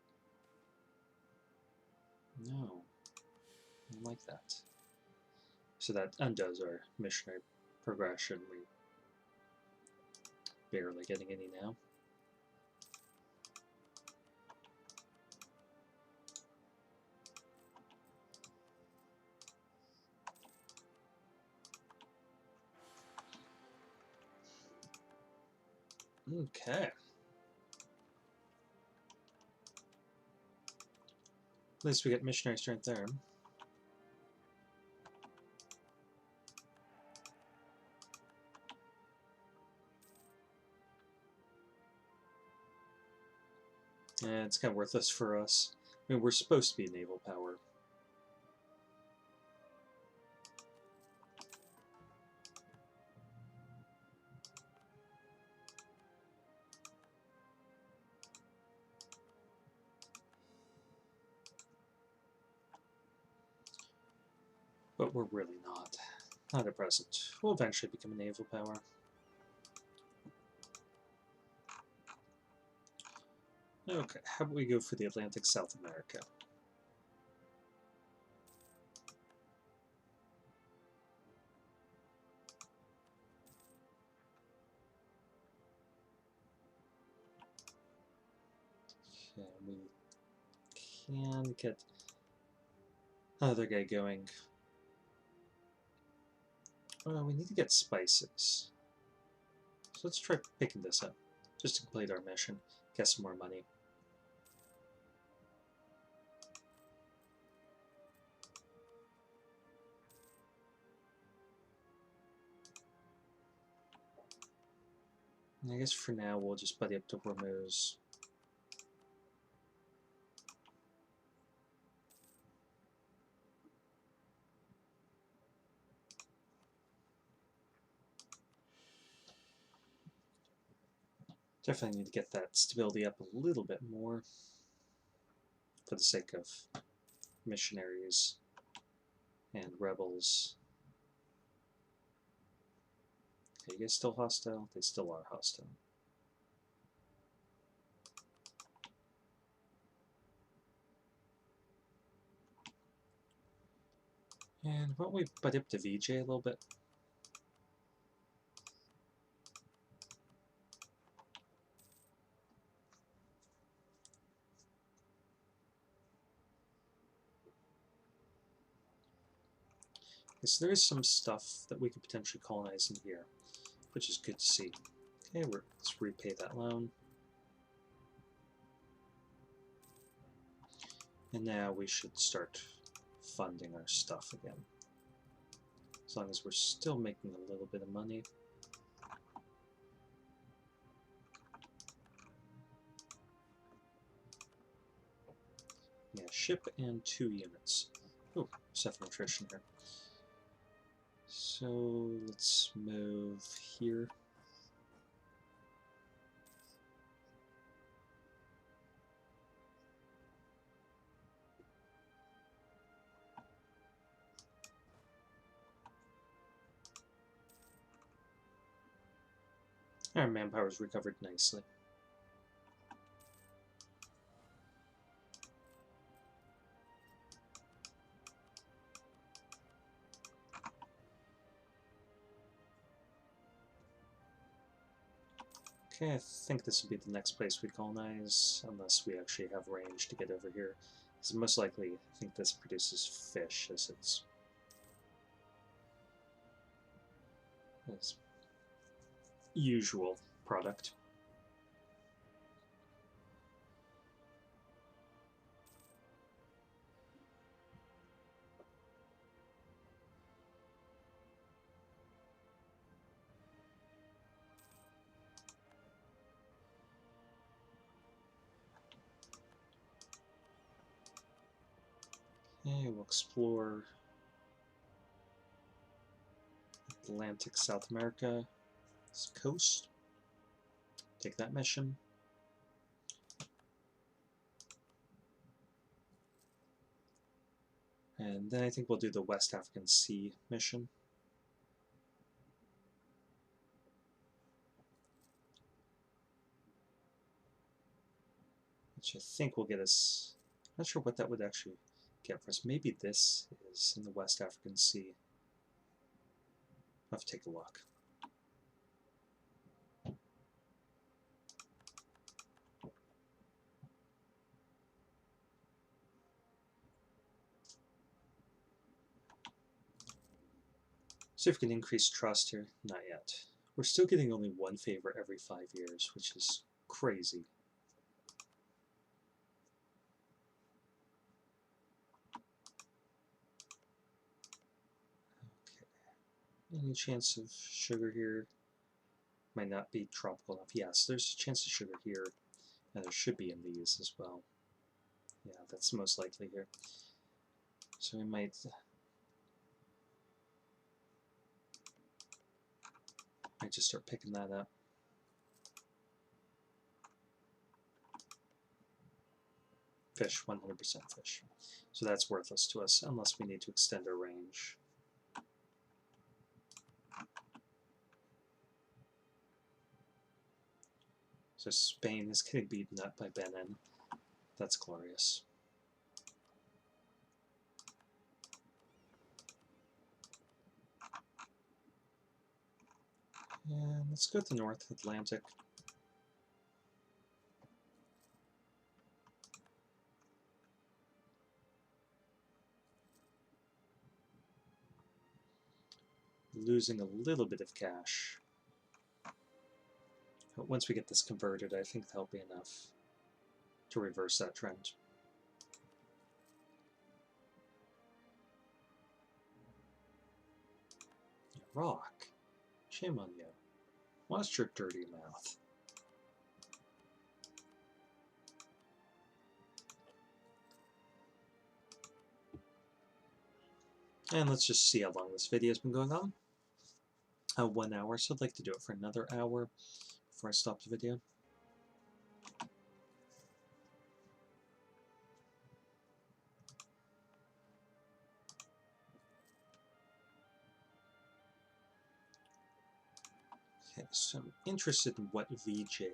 No, I don't like that. So that undoes our missionary progression. We're barely getting any now. Okay. At least we get missionary strength there. Yeah, it's kind of worthless for us. I mean, we're supposed to be a naval power. But we're really not. Not at present. We'll eventually become a naval power. Okay, how about we go for the Atlantic South America? Okay, we can get another guy going. Well, we need to get spices. So let's try picking this up, just to complete our mission, get some more money. And I guess for now we'll just buddy up to Hormuz. Definitely need to get that stability up a little bit more for the sake of missionaries and rebels. Are you guys still hostile? They still are hostile. And why don't we butt up to VJ a little bit? Okay, so there is some stuff that we could potentially colonize in here, which is good to see. Okay, let's repay that loan. And now we should start funding our stuff again. As long as we're still making a little bit of money. Yeah, ship and 2 units. Oh, there's attrition here. So let's move here. Our manpower's recovered nicely. Okay, I think this would be the next place we colonize, unless we actually have range to get over here. Because most likely, I think this produces fish as its usual product. Okay, we'll explore Atlantic South America coast. Take that mission. And then I think we'll do the West African Sea mission. Which I think will get us... I'm not sure what that would actually get for us. Maybe this is in the West African Sea. I'll have to take a look. See if we can increase trust here. Not yet. We're still getting only 1 favor every 5 years, which is crazy. Okay. Any chance of sugar here? Might not be tropical enough. Yes, there's a chance of sugar here, and there should be in these as well. Yeah, that's most likely here. So we might... just start picking that up. Fish, 100% fish. So that's worthless to us unless we need to extend our range. So Spain is getting beaten up by Benin. That's glorious. And let's go to the North Atlantic. Losing a little bit of cash. But once we get this converted, I think that'll be enough to reverse that trend. Rock. Shame on you. Watch your dirty mouth. And let's just see how long this video has been going on. 1 hour, so I'd like to do it for another hour before I stop the video. Okay, so I'm interested in what VJ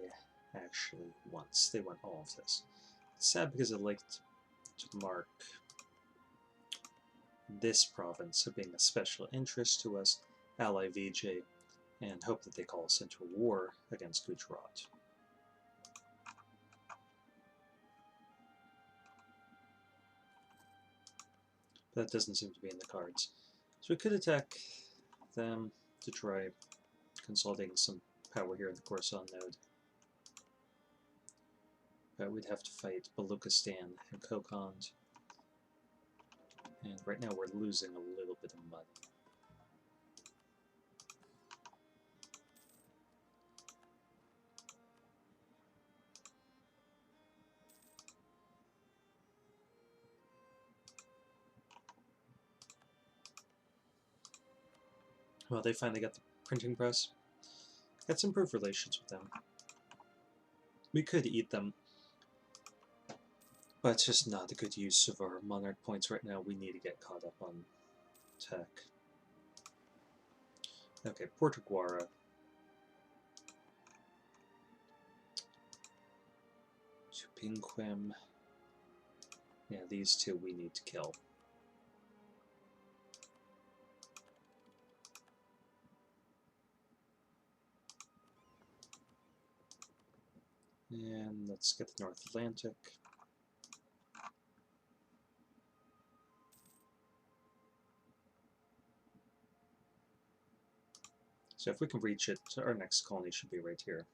actually wants. They want all of this. It's sad because I'd like to mark this province of being a special interest to us, ally VJ, and hope that they call us into a war against Gujarat. But that doesn't seem to be in the cards. So we could attack them to try consolidating some power here in the Khorasan node. But we'd have to fight Baluchistan and Kokand. And right now we're losing a little bit of money. Well, they finally got the printing press. Let's improve relations with them. We could eat them, but it's just not a good use of our monarch points right now. We need to get caught up on tech. Okay, Portuguara. Tupinquim. Yeah, these two we need to kill. And let's get the North Atlantic. So if we can reach it, our next colony should be right here.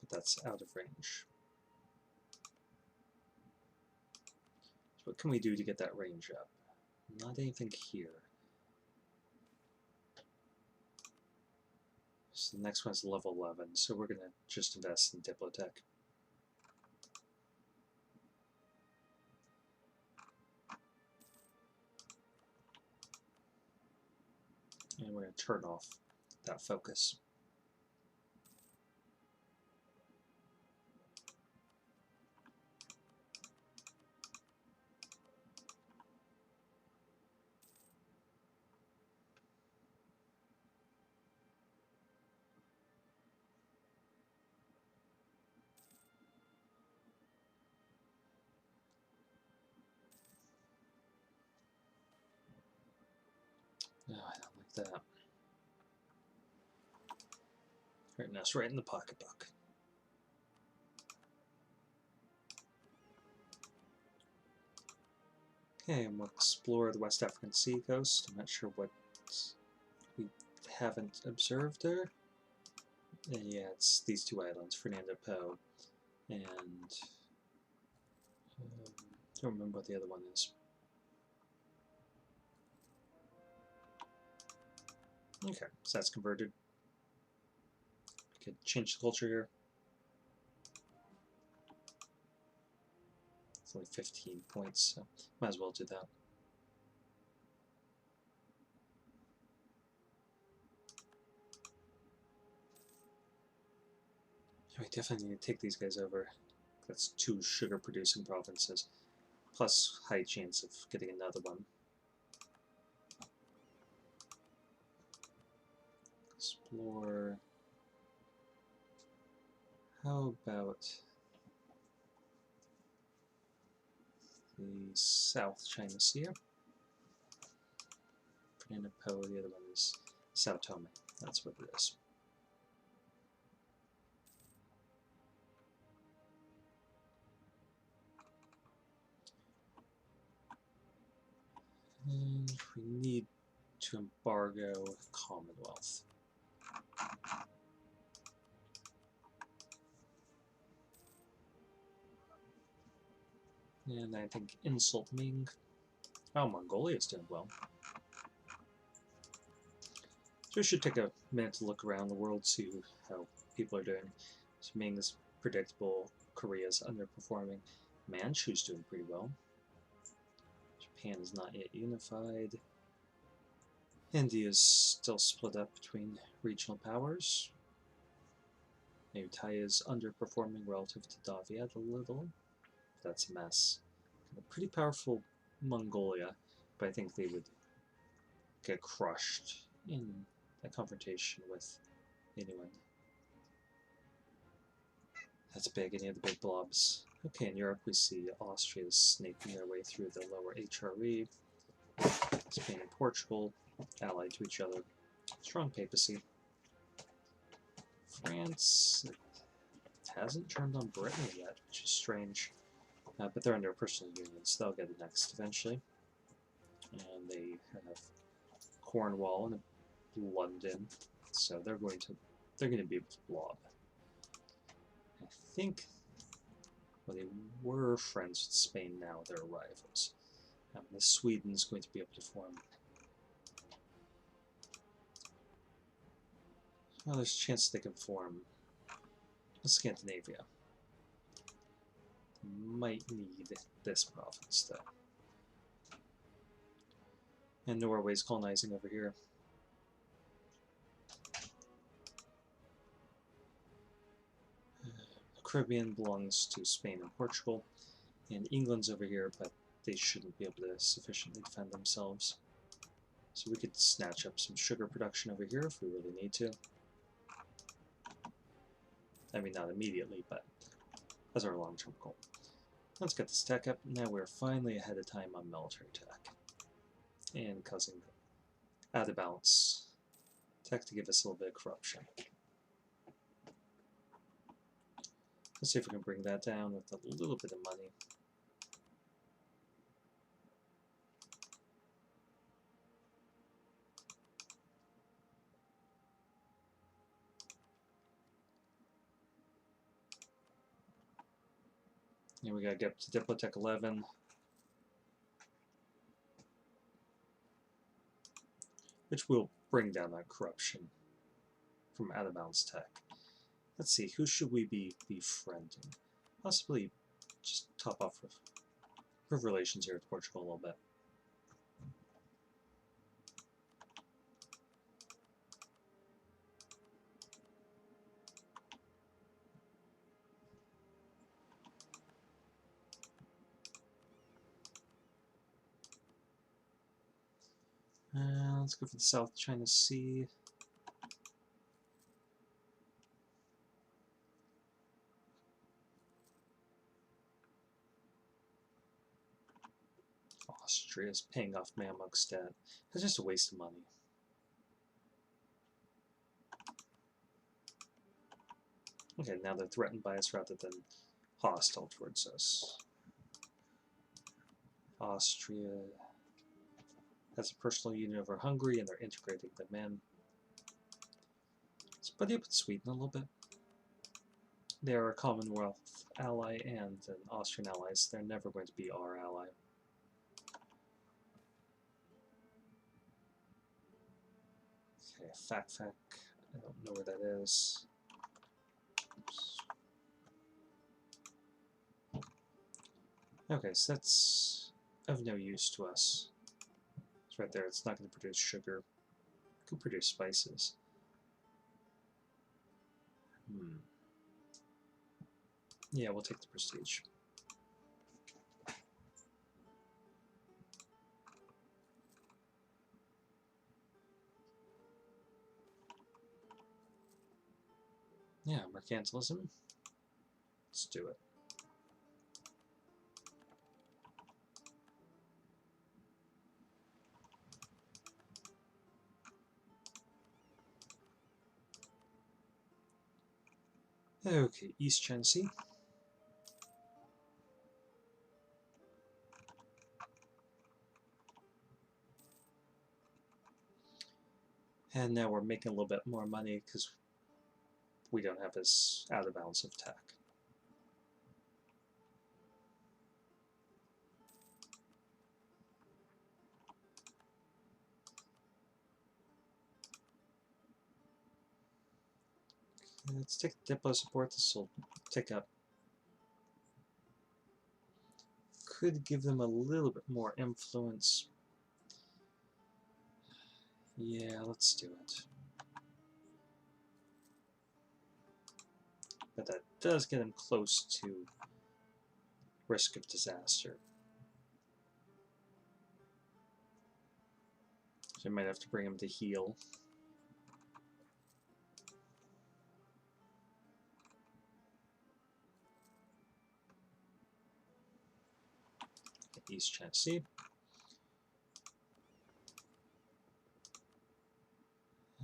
But that's out of range. So what can we do to get that range up? Not anything here. So the next one's level 11, so we're going to just invest in Diplotech. And we're going to turn off that focus. No, I don't like that. Right now it's right in the pocketbook. Okay, and we'll explore the West African sea coast. I'm not sure what we haven't observed there. And yeah, it's these two islands, Fernando Po, and I don't remember what the other one is. Okay, so that's converted. We could change the culture here. It's only 15 points, so might as well do that. We definitely need to take these guys over. That's 2 sugar-producing provinces, plus high chance of getting another one. Explore. How about the South China Sea? Fernando Po, the other one is Sao Tome. That's what it is. And we need to embargo Commonwealth. And I think insult Ming. Oh, Mongolia's doing well. So we should take a minute to look around the world, see how people are doing. So Ming is predictable, Korea's underperforming, Manchu's doing pretty well. Japan is not yet unified. India's still split up between regional powers. Muay is underperforming relative to Daviet a little. That's a mess. A pretty powerful Mongolia, but I think they would get crushed in a confrontation with anyone. That's big, any of the big blobs. Okay, in Europe we see Austria is snaking their way through the lower HRE. Spain and Portugal, allied to each other. Strong papacy. France hasn't turned on Britain yet, which is strange. But they're under a personal union, so they'll get it next eventually. And they have Cornwall and London, so they're going to be able to blob. I think, well, they were friends with Spain. Now they're rivals. Sweden's going to be able to form. Well, there's a chance they can form Scandinavia. Might need this province, though. And Norway's colonizing over here. The Caribbean belongs to Spain and Portugal. And England's over here, but they shouldn't be able to sufficiently defend themselves. So we could snatch up some sugar production over here if we really need to. I mean, not immediately, but as our long-term goal. Let's get this tech up. Now we're finally ahead of time on military tech. And causing out of balance tech to give us a little bit of corruption. Let's see if we can bring that down with a little bit of money. And we gotta get up to Diplotech 11. Which will bring down that corruption from out of bounds tech. Let's see, who should we be befriending? Possibly just top off with relations here with Portugal a little bit. Let's go for the South China Sea. Austria's paying off Mamluk's debt. It's just a waste of money. Okay, now they're threatened by us rather than hostile towards us. Austria has a personal union over Hungary, and they're integrating them in. Let's buddy up with Sweden a little bit. They're a Commonwealth ally and an Austrian ally, so they're never going to be our ally. Okay, Fac. I don't know where that is. Oops. Okay, so that's of no use to us. It's right there. It's not going to produce sugar. It can produce spices. Yeah, we'll take the prestige. Yeah, mercantilism. Let's do it. Okay, East China Sea. And now we're making a little bit more money because we don't have this out of balance of tech. Okay, let's take Diplo support. This will tick up. Could give them a little bit more influence. Yeah, let's do it. But that does get them close to risk of disaster. So I might have to bring him to heal. East China Sea.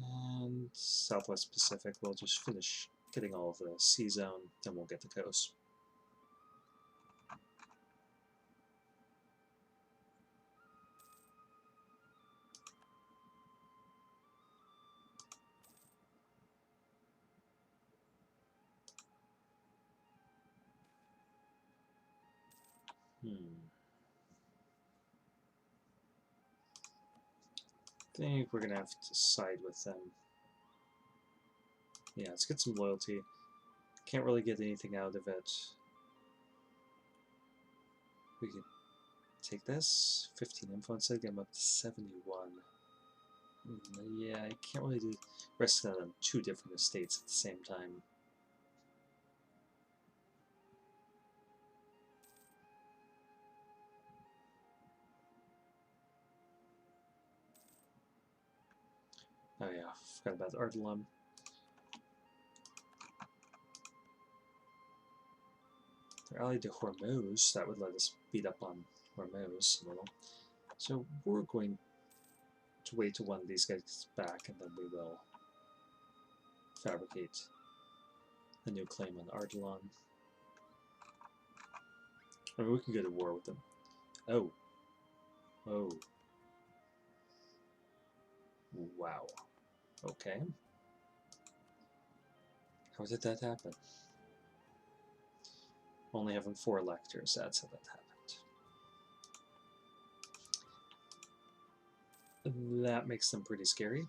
And Southwest Pacific, we'll just finish getting all of the sea zone, then we'll get the coast. I think we're going to have to side with them. Yeah, let's get some loyalty. Can't really get anything out of it. We could take this, 15 influence, get them up to 71. Yeah, I can't really do rest of them 2 different estates at the same time. Oh yeah, forgot about Ardalan. They're allied to Hormuz, that would let us beat up on Hormuz a little. So we're going to wait till one of these guys gets back, and then we will fabricate a new claim on Ardalan. I mean, we can go to war with them. Oh. Oh. Wow. Okay. How did that happen? Only having 4 electors, that's how that happened. That makes them pretty scary.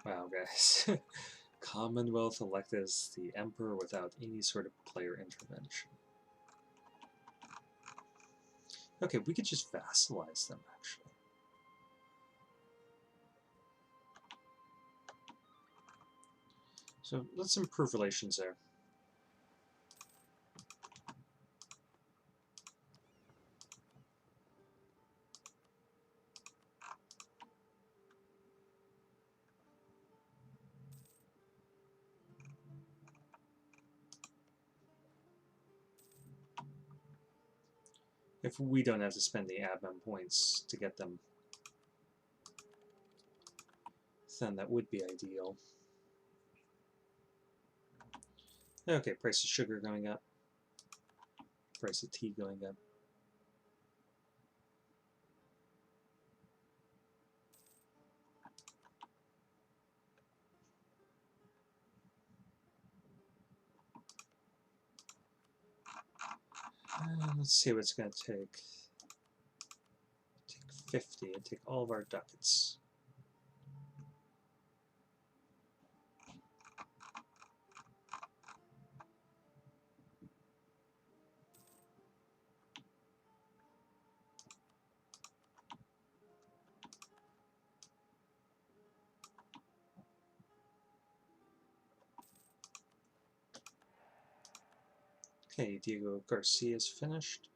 Wow, guys. Commonwealth elected as the emperor without any sort of player intervention. Okay, we could just vassalize them, actually. So let's improve relations there. If we don't have to spend the admin points to get them, then that would be ideal. Okay, price of sugar going up. Price of tea going up. Let's see what it's going to take. Take 50 and take all of our ducats. Okay, Diego Garcia is finished,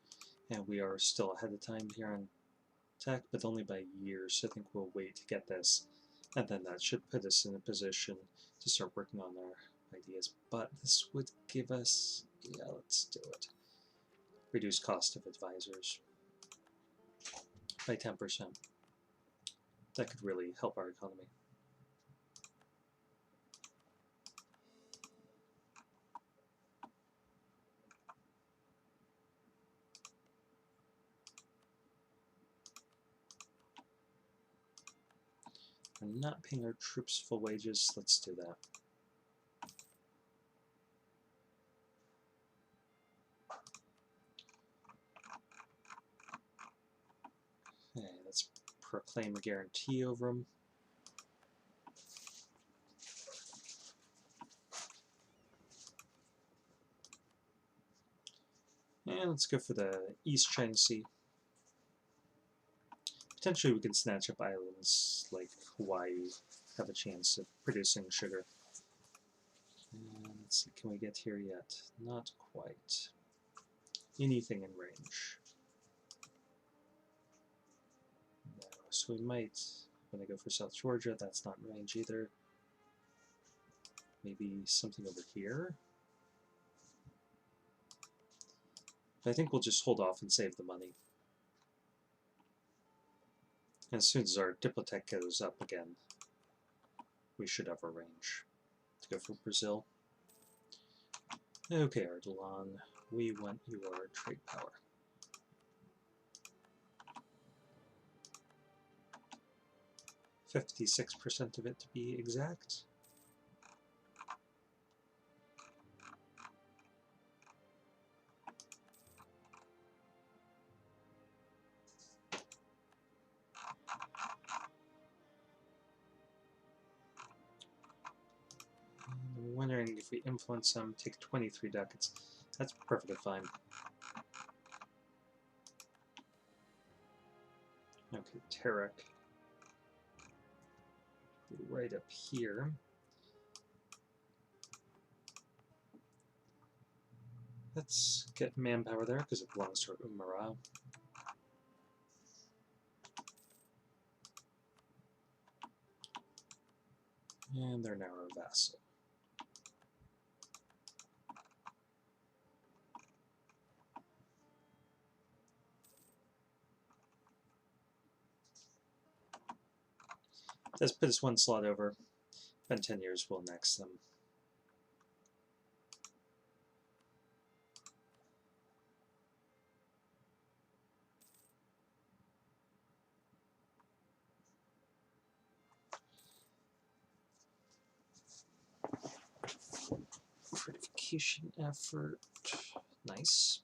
and we are still ahead of time here on tech, but only by years, so I think we'll wait to get this, and then that should put us in a position to start working on our ideas. But this would give us, yeah, let's do it. Reduce cost of advisors by 10%. That could really help our economy. We're not paying our troops full wages, let's do that. Okay, let's proclaim a guarantee over them. And let's go for the East China Sea. Potentially we can snatch up islands like Hawaii, have a chance of producing sugar. And let's see, can we get here yet? Not quite. Anything in range. so we might, when I go for South Georgia, that's not in range either. Maybe something over here. But I think we'll just hold off and save the money. And as soon as our Diplotech goes up again, we should have a range to go for Brazil. Okay, Ardalan, we want your trade power. 56% of it to be exact. I'm wondering if we influence them, take 23 ducats. That's perfectly fine. Okay, Tarek. Right up here. Let's get manpower there because it belongs to Umara. And they're now our vassal. Let's put us one slot over. In 10 years, we'll next them. Fortification effort. Nice.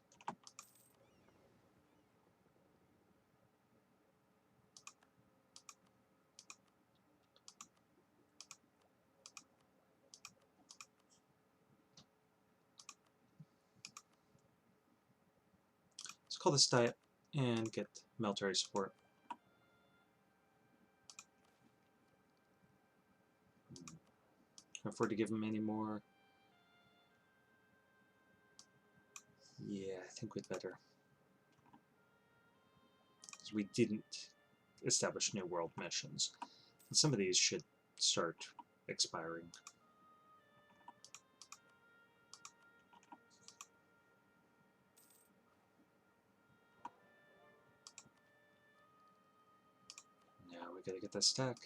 Let's call this diet and get military support. Can't afford to give him any more. Yeah, I think we'd better. Because we didn't establish new world missions. And some of these should start expiring. Now we gotta get that stack.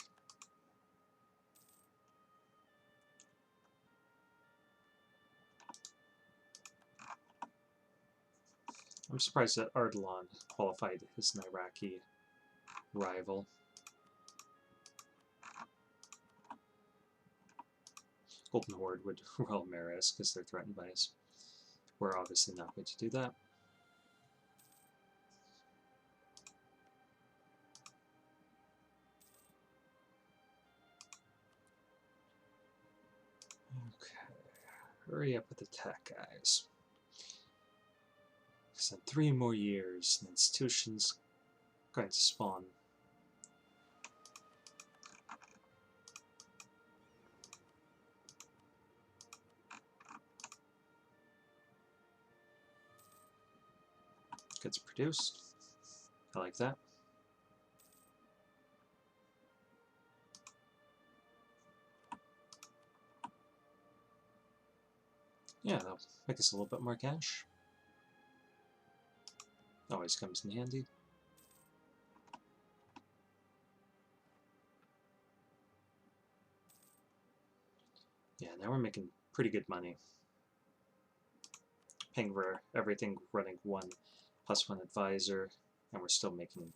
I'm surprised that Ardalan qualified as an Iraqi rival. Golden Horde would well marry us because they're threatened by us. We're obviously not going to do that. Okay, hurry up with the tech, guys. Because in 3 more years, the institution's going to spawn. Gets produced. I like that. Yeah, that'll make us a little bit more cash. Always comes in handy. Yeah, now we're making pretty good money. Paying for everything, running 1 + 1 advisor, and we're still making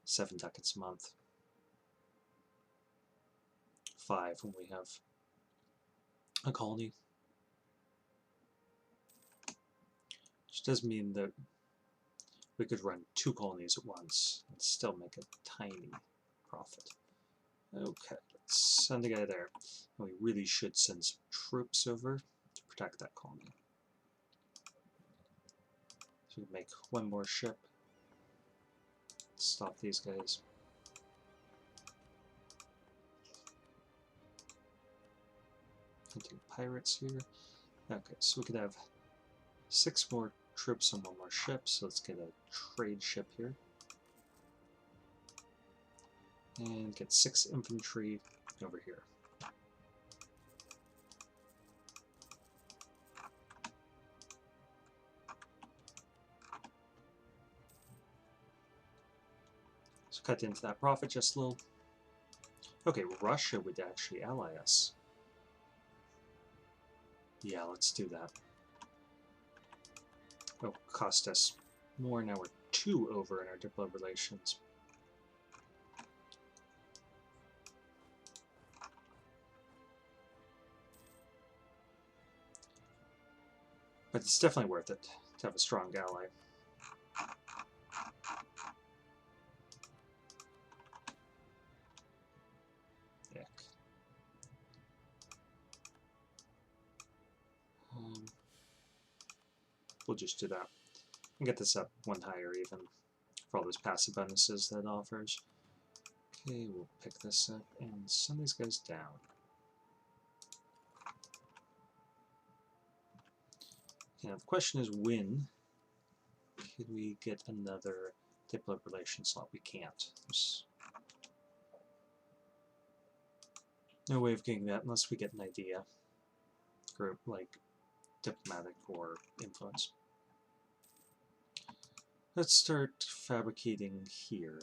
7 ducats a month. 5 when we have a colony. Which does mean that we could run 2 colonies at once and still make a tiny profit. Okay, let's send a guy there. And we really should send some troops over to protect that colony. So we make 1 more ship. Stop these guys. Hunting pirates here. Okay, so we could have 6 more troops and 1 more ship, so let's get a trade ship here. And get 6 infantry over here. So cut into that profit just a little. Okay, Russia would actually ally us. Yeah, let's do that. Oh, cost us more. Now we're 2 over in our diplomatic relations. But it's definitely worth it to have a strong ally. Heck. We'll just do that. And get this up 1 higher even for all those passive bonuses that it offers. Okay, we'll pick this up and send these guys down. Okay, now the question is when could we get another diplomatic relation slot? We can't. There's no way of getting that unless we get an idea group like diplomatic or influence. Let's start fabricating here.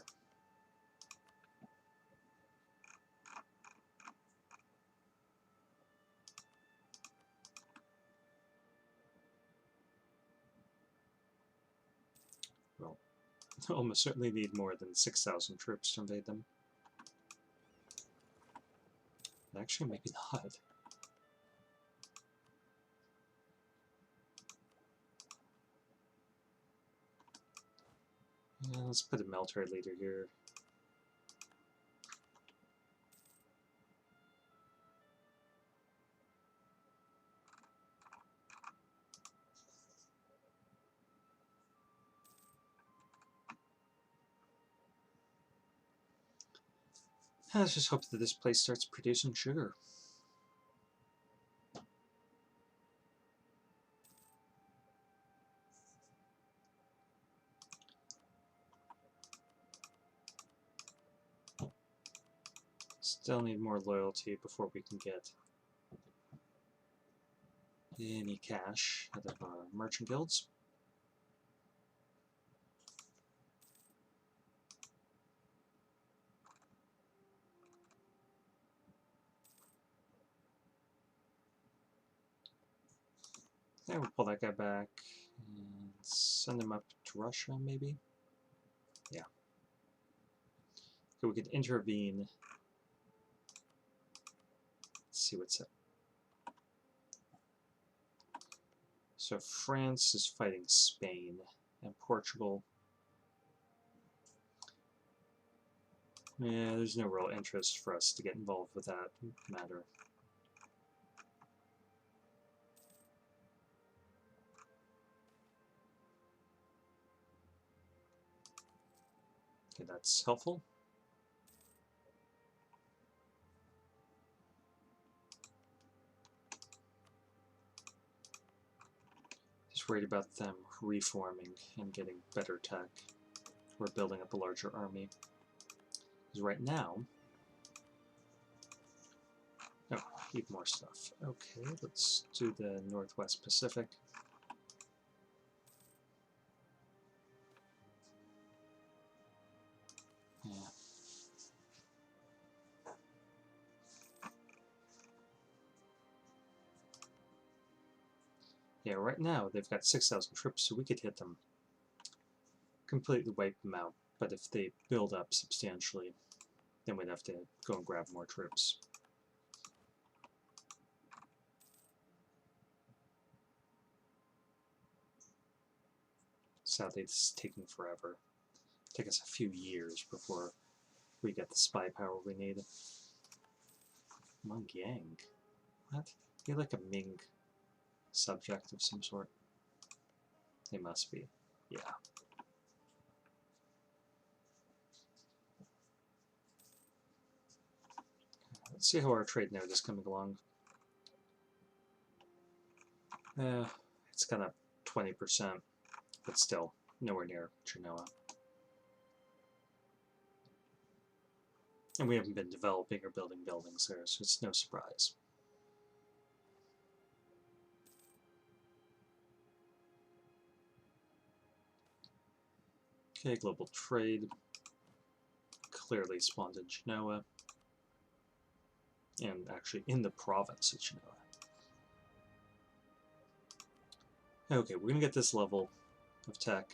Well, almost certainly need more than 6,000 troops to invade them. Actually, maybe not. Yeah, let's put a military leader here. Let's just hope that this place starts producing sugar. Still need more loyalty before we can get any cash out of our merchant guilds. Yeah, we'll pull that guy back and send him up to Russia, maybe? Yeah. Okay, we could intervene. Let's see what's up. So France is fighting Spain and Portugal. Yeah, there's no real interest for us to get involved with that matter. Okay, that's helpful. Just worried about them reforming and getting better tech. We're building up a larger army. Because right now... Oh, need more stuff. Okay, let's do the Northwest Pacific. Yeah. Yeah, right now they've got 6,000 troops, so we could hit them, completely wipe them out. But if they build up substantially, then we'd have to go and grab more troops. Sadly, this is taking forever. It'll take us a few years before we get the spy power we need. Mongyang? What? They're like a Ming subject of some sort. They must be. Yeah. Let's see how our trade node is coming along. It's kind of 20%, but still nowhere near Genoa. And we haven't been developing or building buildings there, so it's no surprise. Okay, global trade. Clearly spawned in Genoa. And actually in the province of Genoa. Okay, we're going to get this level of tech.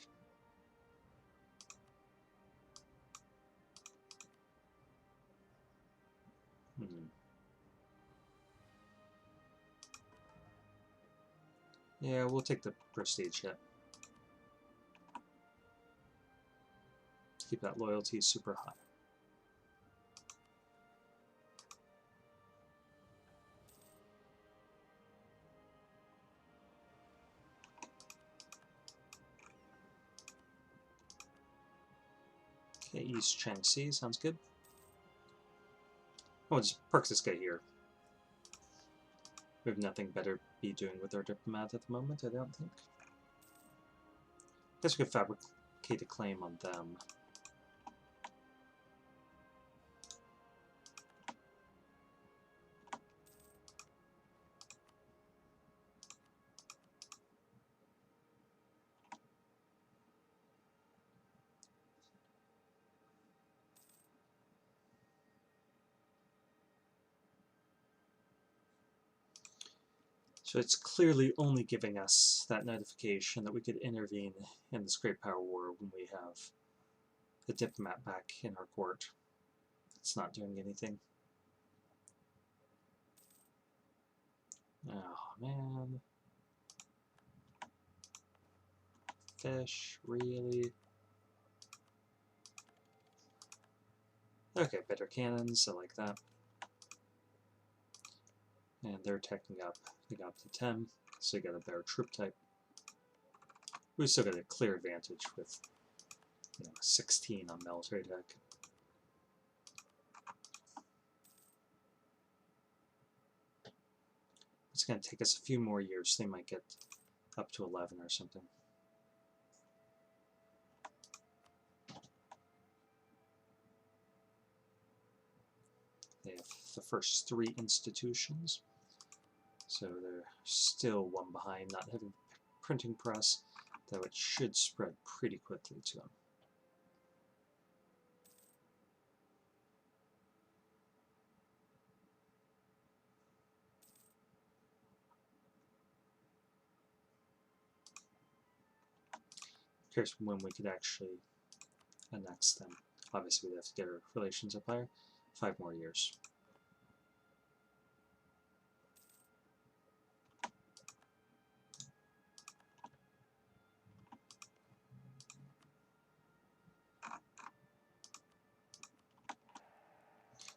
Yeah, we'll take the prestige hit. Keep that loyalty super high. Okay, East China Sea, sounds good. We'll just perk this guy here. We have nothing better to be doing with our diplomat at the moment, I don't think. Guess we could fabricate a claim on them. So it's clearly only giving us that notification that we could intervene in this Great Power War when we have the diplomat back in our court. It's not doing anything. Oh man. Fish, really? Okay, better cannons, I like that. And they're teching up. They got up to 10, so you got a better troop type. We still got a clear advantage with 16 on military tech. It's going to take us a few more years. They might get up to 11 or something. They have the first 3 institutions, so they're still one behind, not having printing press, though it should spread pretty quickly to them. Here's when we could actually annex them. Obviously, we'd have to get our relations up higher. 5 more years.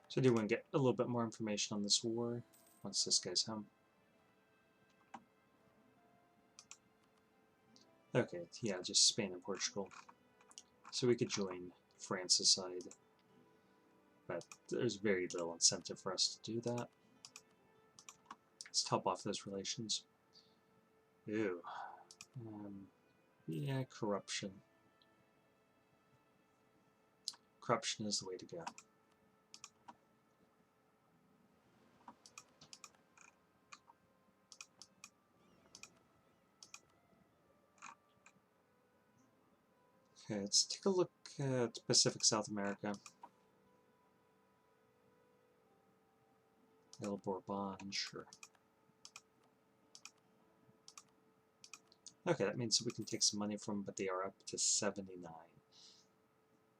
So I do want to get a little bit more information on this war once this guy's home. Okay, yeah, just Spain and Portugal. So we could join France's side, but there's very little incentive for us to do that. Let's top off those relations. Ew. Yeah, corruption. Corruption is the way to go. Okay, let's take a look at Pacific South America. El Bourbon, sure. Okay, that means we can take some money from them, but they are up to 79.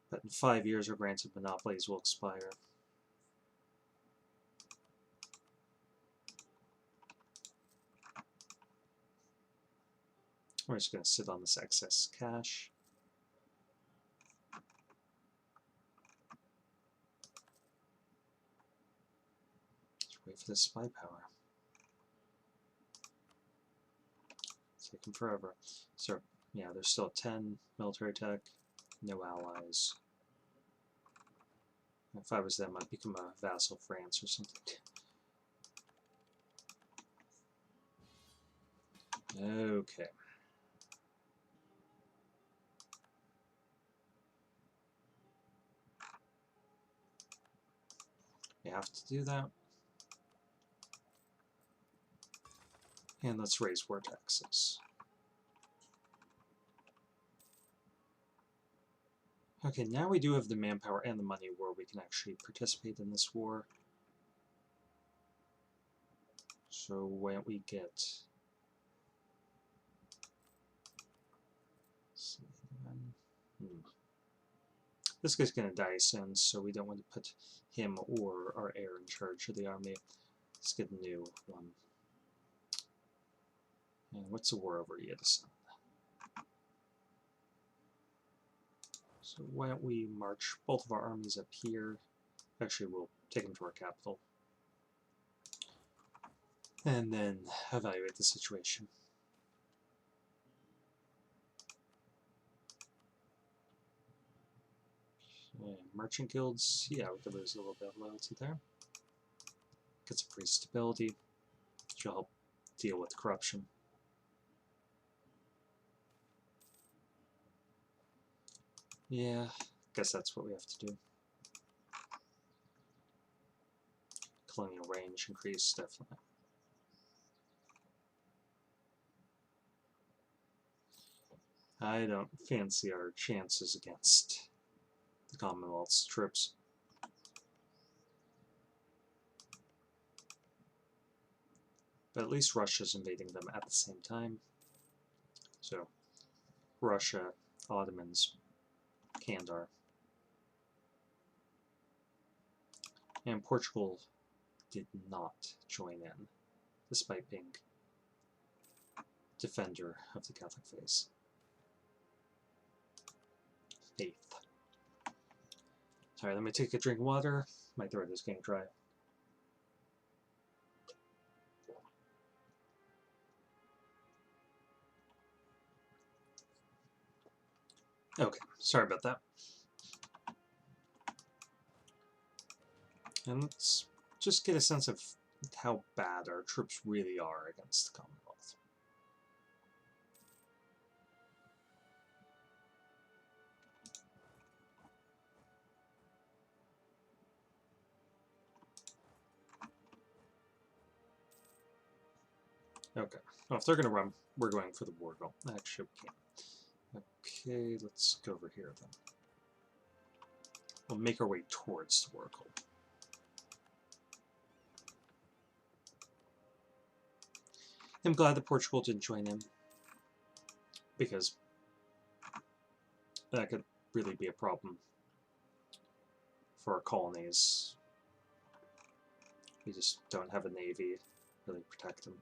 But in 5 years, our granted monopolies will expire. We're just going to sit on this excess cash. Just wait for this spy power. It's taking forever. So, yeah, there's still 10 military tech, no allies. If I was them, I'd become a vassal of France or something. Okay. We have to do that. And let's raise war taxes. Okay, now we do have the manpower and the money where we can actually participate in this war. So why don't we get... This guy's going to die soon, so we don't want to put him or our heir in charge of the army. Let's get a new one. And what's the war over Yedison? So why don't we march both of our armies up here. Actually, we'll take them to our capital. And then evaluate the situation. Okay, merchant guilds, yeah, we could lose a little bit of loyalty there. Get some free stability, which will help deal with corruption. Yeah, guess that's what we have to do. Colonial range increase, definitely. I don't fancy our chances against the Commonwealth's troops. But at least Russia's invading them at the same time. So, Russia, Ottomans, Candar. And Portugal did not join in, despite being defender of the Catholic faith. Alright, let me take a drink of water. My throat is getting dry. Okay, sorry about that. And let's just get a sense of how bad our troops really are against the Commonwealth. Okay, well, if they're going to run, we're going for the war goal. Actually, we can't. Okay, let's go over here then. We'll make our way towards the war goal. I'm glad that Portugal didn't join in, because that could really be a problem for our colonies. We just don't have a navy to really protect them.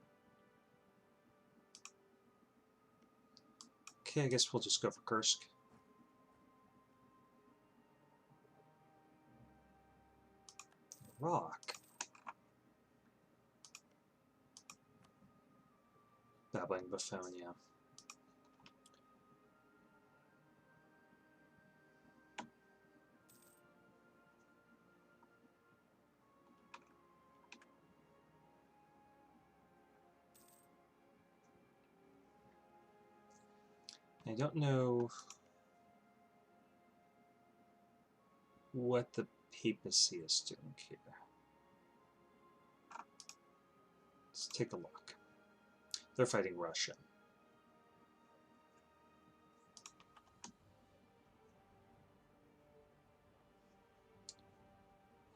Okay, I guess we'll just go for Kursk. Rock. Babbling Buffonia. I don't know what the papacy is doing here. Let's take a look. They're fighting Russia.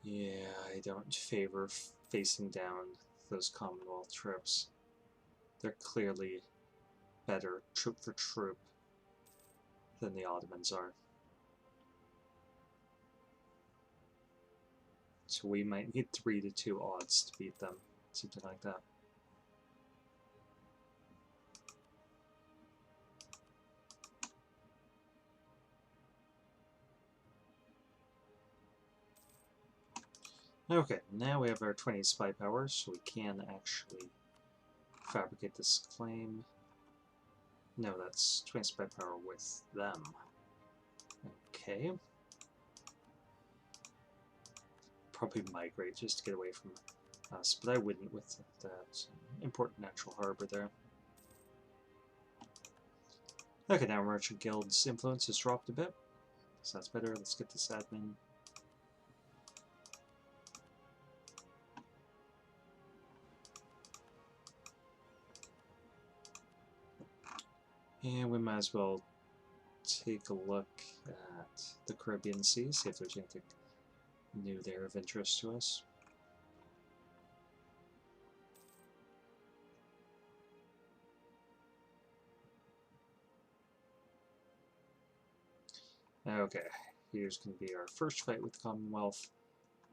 Yeah, I don't favor facing down those Commonwealth troops. They're clearly better troop for troop than the Ottomans are. So we might need 3-2 odds to beat them, something like that. Okay, now we have our 20 spy power, so we can actually fabricate this claim. No, that's 20 spy power with them. Okay. Probably migrate just to get away from us, but I wouldn't with that important natural harbor there. Okay, now Merchant Guild's influence has dropped a bit, so that's better. Let's get this admin. And we might as well take a look at the Caribbean Sea, see if there's anything new there of interest to us. Okay, here's going to be our first fight with the Commonwealth.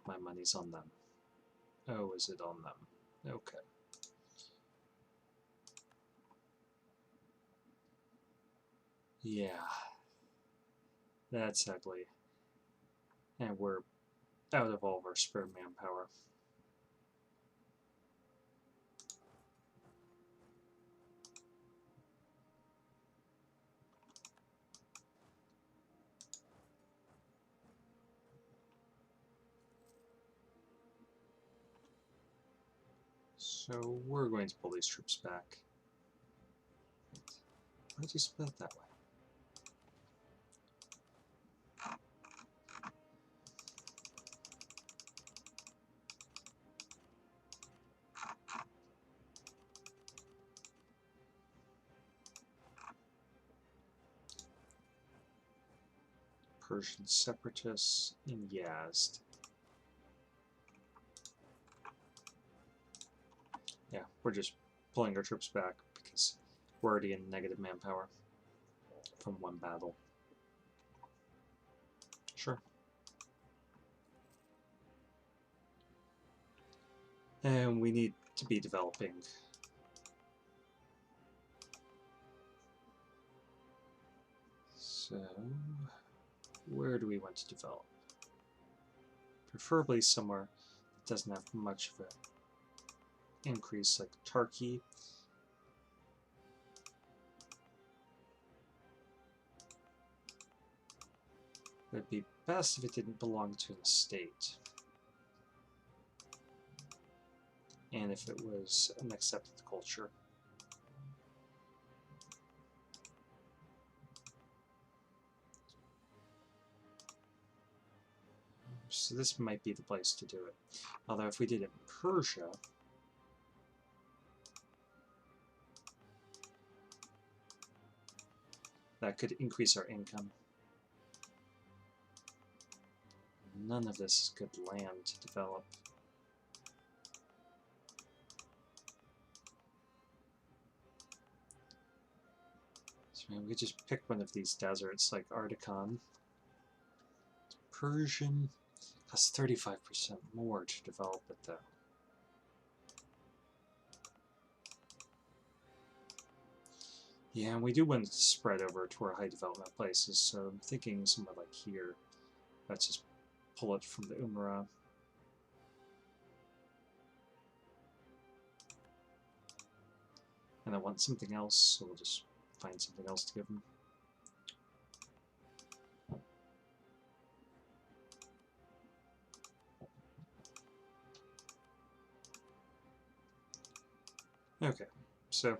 My money's on them. Oh, is it on them? Okay. Yeah, that's ugly. And we're out of all of our spare manpower. So we're going to pull these troops back. Why did you split that way? Persian separatists in Yazd. Yeah, we're just pulling our troops back because we're already in negative manpower from one battle. Sure. And we need to be developing. So, where do we want to develop? Preferably somewhere that doesn't have much of an increase, like Turkey. It would be best if it didn't belong to a state. And if it was an accepted culture. So this might be the place to do it. Although if we did it in Prussia, that could increase our income. None of this is good land to develop. So maybe we could just pick one of these deserts like Articon. Persian costs 35% more to develop it though. Yeah, and we do want it to spread over to our high development places, so I'm thinking somewhere like here. Let's just pull it from the Umara. And I want something else, so we'll just find something else to give them. Okay, so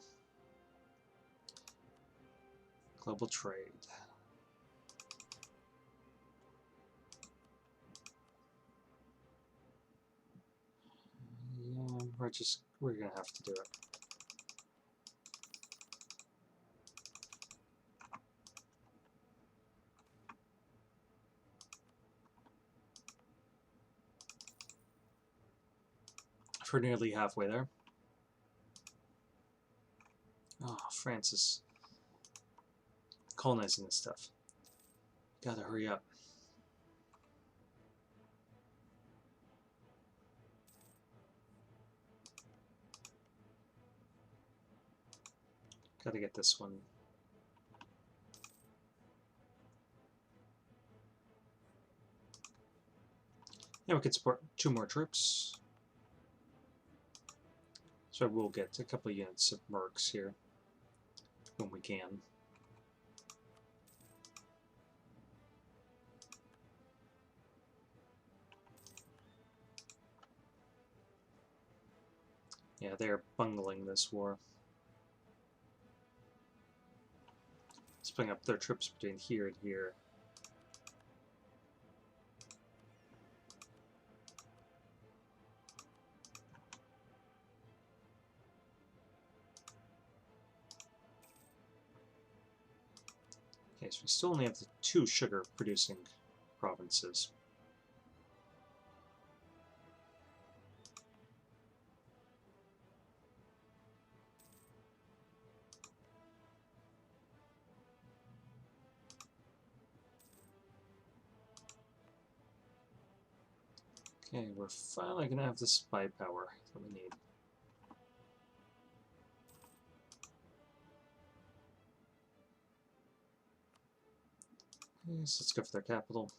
global trade. Yeah, we're gonna have to do it. We're nearly halfway there. Oh, France is colonizing this stuff. Gotta hurry up. Gotta get this one. Yeah, we could support 2 more troops. So we'll get a couple units of mercs here when we can. Yeah, they're bungling this war. Splitting up their troops between here and here. Okay, so we still only have the 2 sugar-producing provinces. Okay, we're finally going to have the spy power that we need. Okay, so let's go for their capital.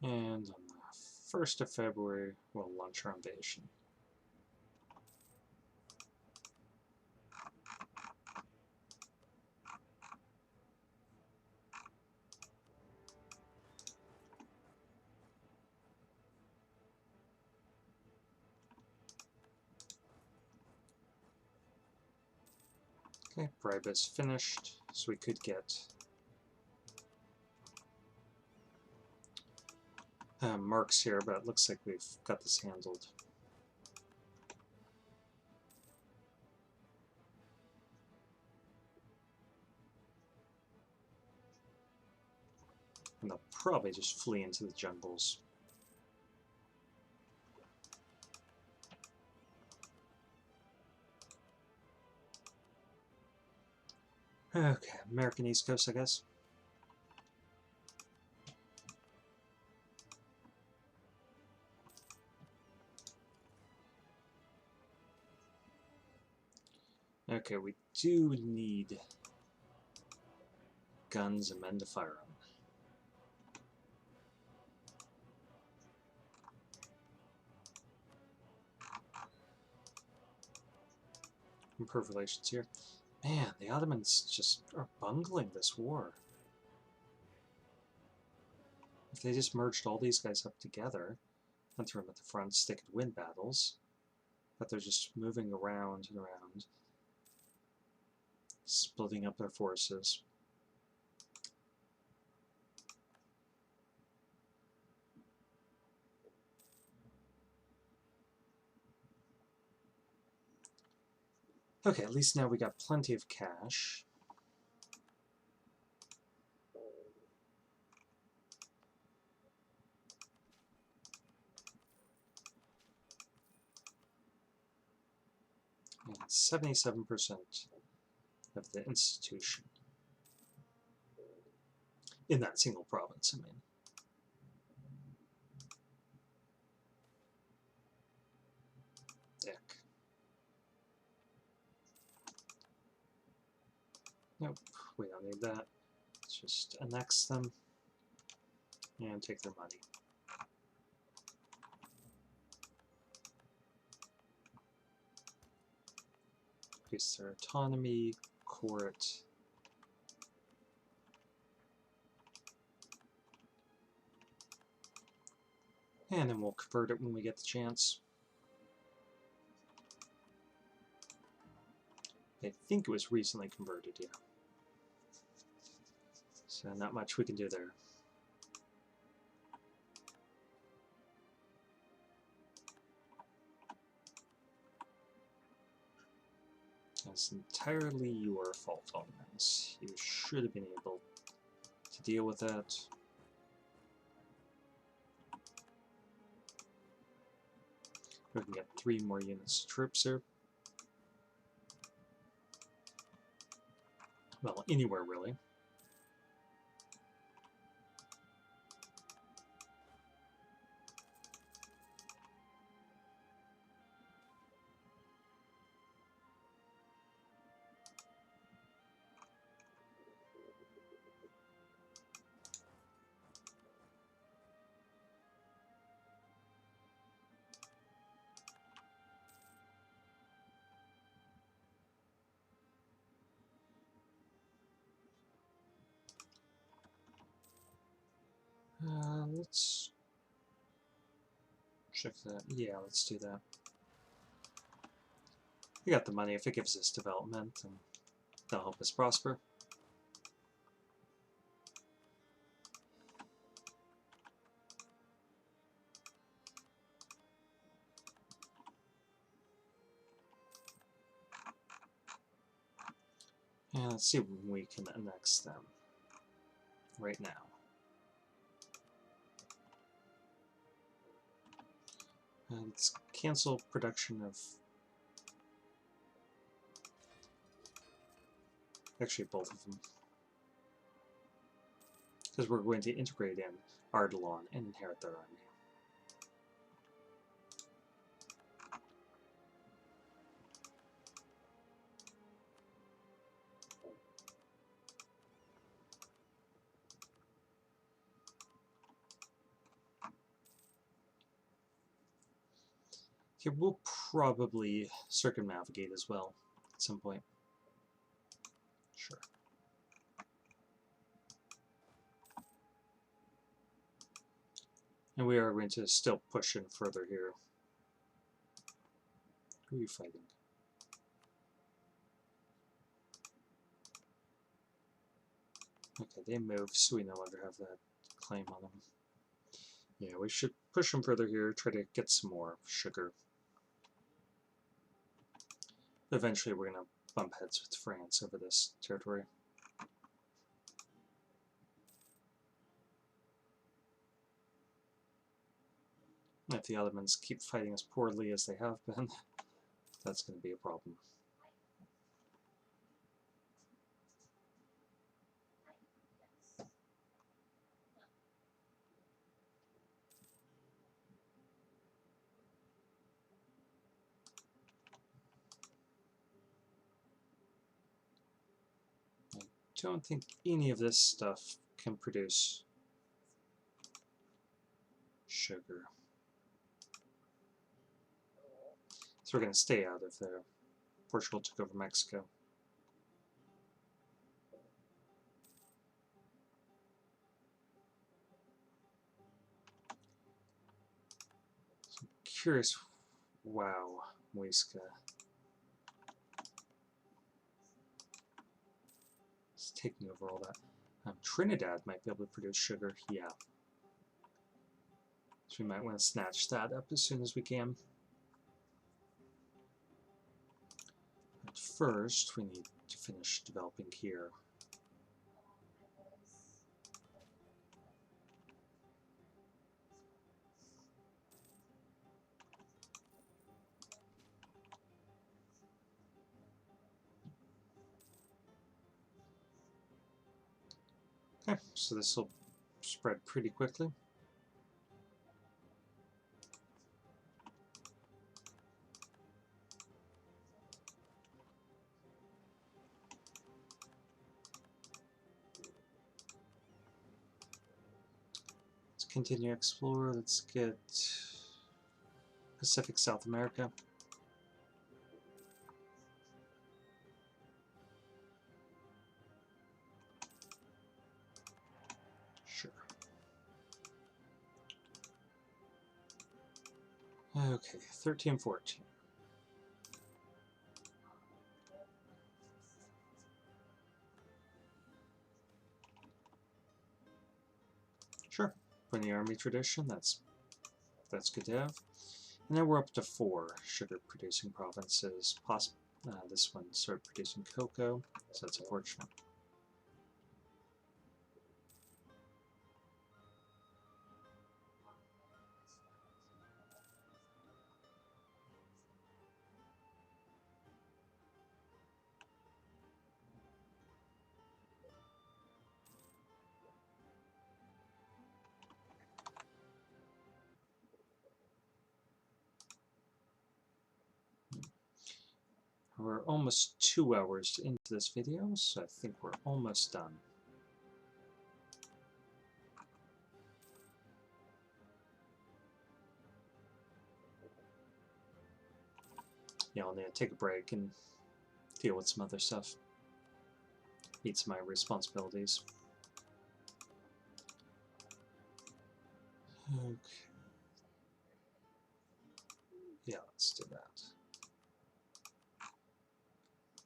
And on the 1st of February, we'll launch our invasion. Okay, bribe is finished, so we could get marks here, but it looks like we've got this handled. And they'll probably just flee into the jungles. Okay, American East Coast, I guess. Okay, we do need guns and men to fire them. Improve relations here. Man, the Ottomans just are bungling this war. If they just merged all these guys up together and threw them at the fronts, they could win battles. But they're just moving around and around, splitting up their forces. Okay, at least now we got plenty of cash. And 77% of the institution. In that single province, I mean. Dick. Nope, we don't need that. Let's just annex them and take their money. Increase their autonomy, court. And then we'll convert it when we get the chance. I think it was recently converted, yeah. So not much we can do there. That's entirely your fault, Ottomans. You should have been able to deal with that. We can get 3 more units of troops here. Well, anywhere really. Let's check that. Yeah, let's do that. We got the money. If it gives us development, then that'll help us prosper. Let's see when we can annex them right now. Let's cancel production of, actually both of them, because we're going to integrate in Ardalan and inherit their army. Here we'll probably circumnavigate as well at some point. Sure. And we are going to still push in further here. Who are you fighting? Okay, they moved, so we no longer have that claim on them. Yeah, we should push them further here, try to get some more sugar. Eventually we're going to bump heads with France over this territory. If the Ottomans keep fighting as poorly as they have been, that's going to be a problem. I don't think any of this stuff can produce sugar. So we're going to stay out of there. Portugal took over Mexico. So I'm curious. Wow, Muisca. It's taking over all that. Trinidad might be able to produce sugar. Yeah. So we might want to snatch that up as soon as we can. But first, we need to finish developing here. Okay, so this will spread pretty quickly. Let's continue to explore. Let's get Pacific South America. Sure. Okay, 13, 14. Sure. For the army tradition, that's good to have. And then we're up to 4 sugar-producing provinces. This one started producing cocoa, so that's unfortunate. We're almost 2 hours into this video, so I think we're almost done. Yeah, I'll need to take a break and deal with some other stuff. Meet some of my responsibilities. Okay. Yeah, let's do that.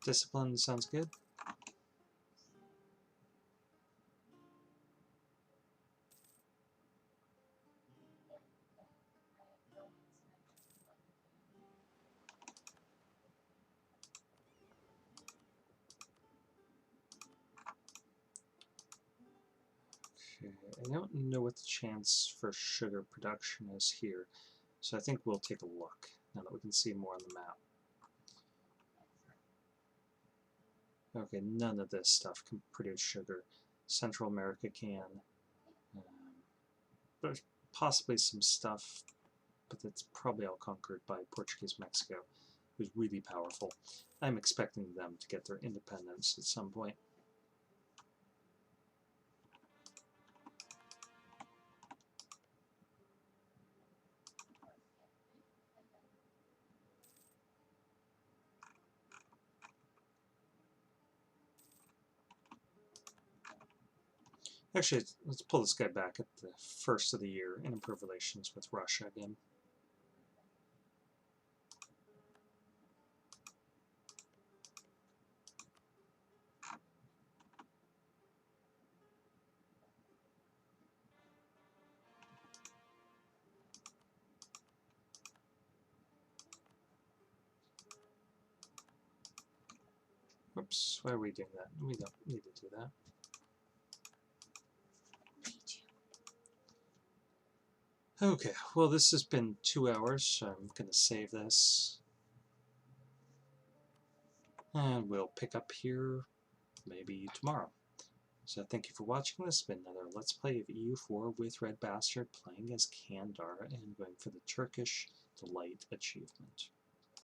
Discipline sounds good. Okay, I don't know what the chance for sugar production is here, so I think we'll take a look now that we can see more on the map. Okay, none of this stuff can produce sugar. Central America can. There's possibly some stuff, but that's probably all conquered by Portuguese Mexico, who's really powerful. I'm expecting them to get their independence at some point. Actually, let's pull this guy back at the first of the year and improve relations with Russia again. Oops, why are we doing that? We don't need to do that. Okay, well this has been 2 hours, so I'm going to save this. And we'll pick up here maybe tomorrow. So thank you for watching. This has been another Let's Play of EU4 with RedBstrd playing as Candar and going for the Turkish Delight achievement.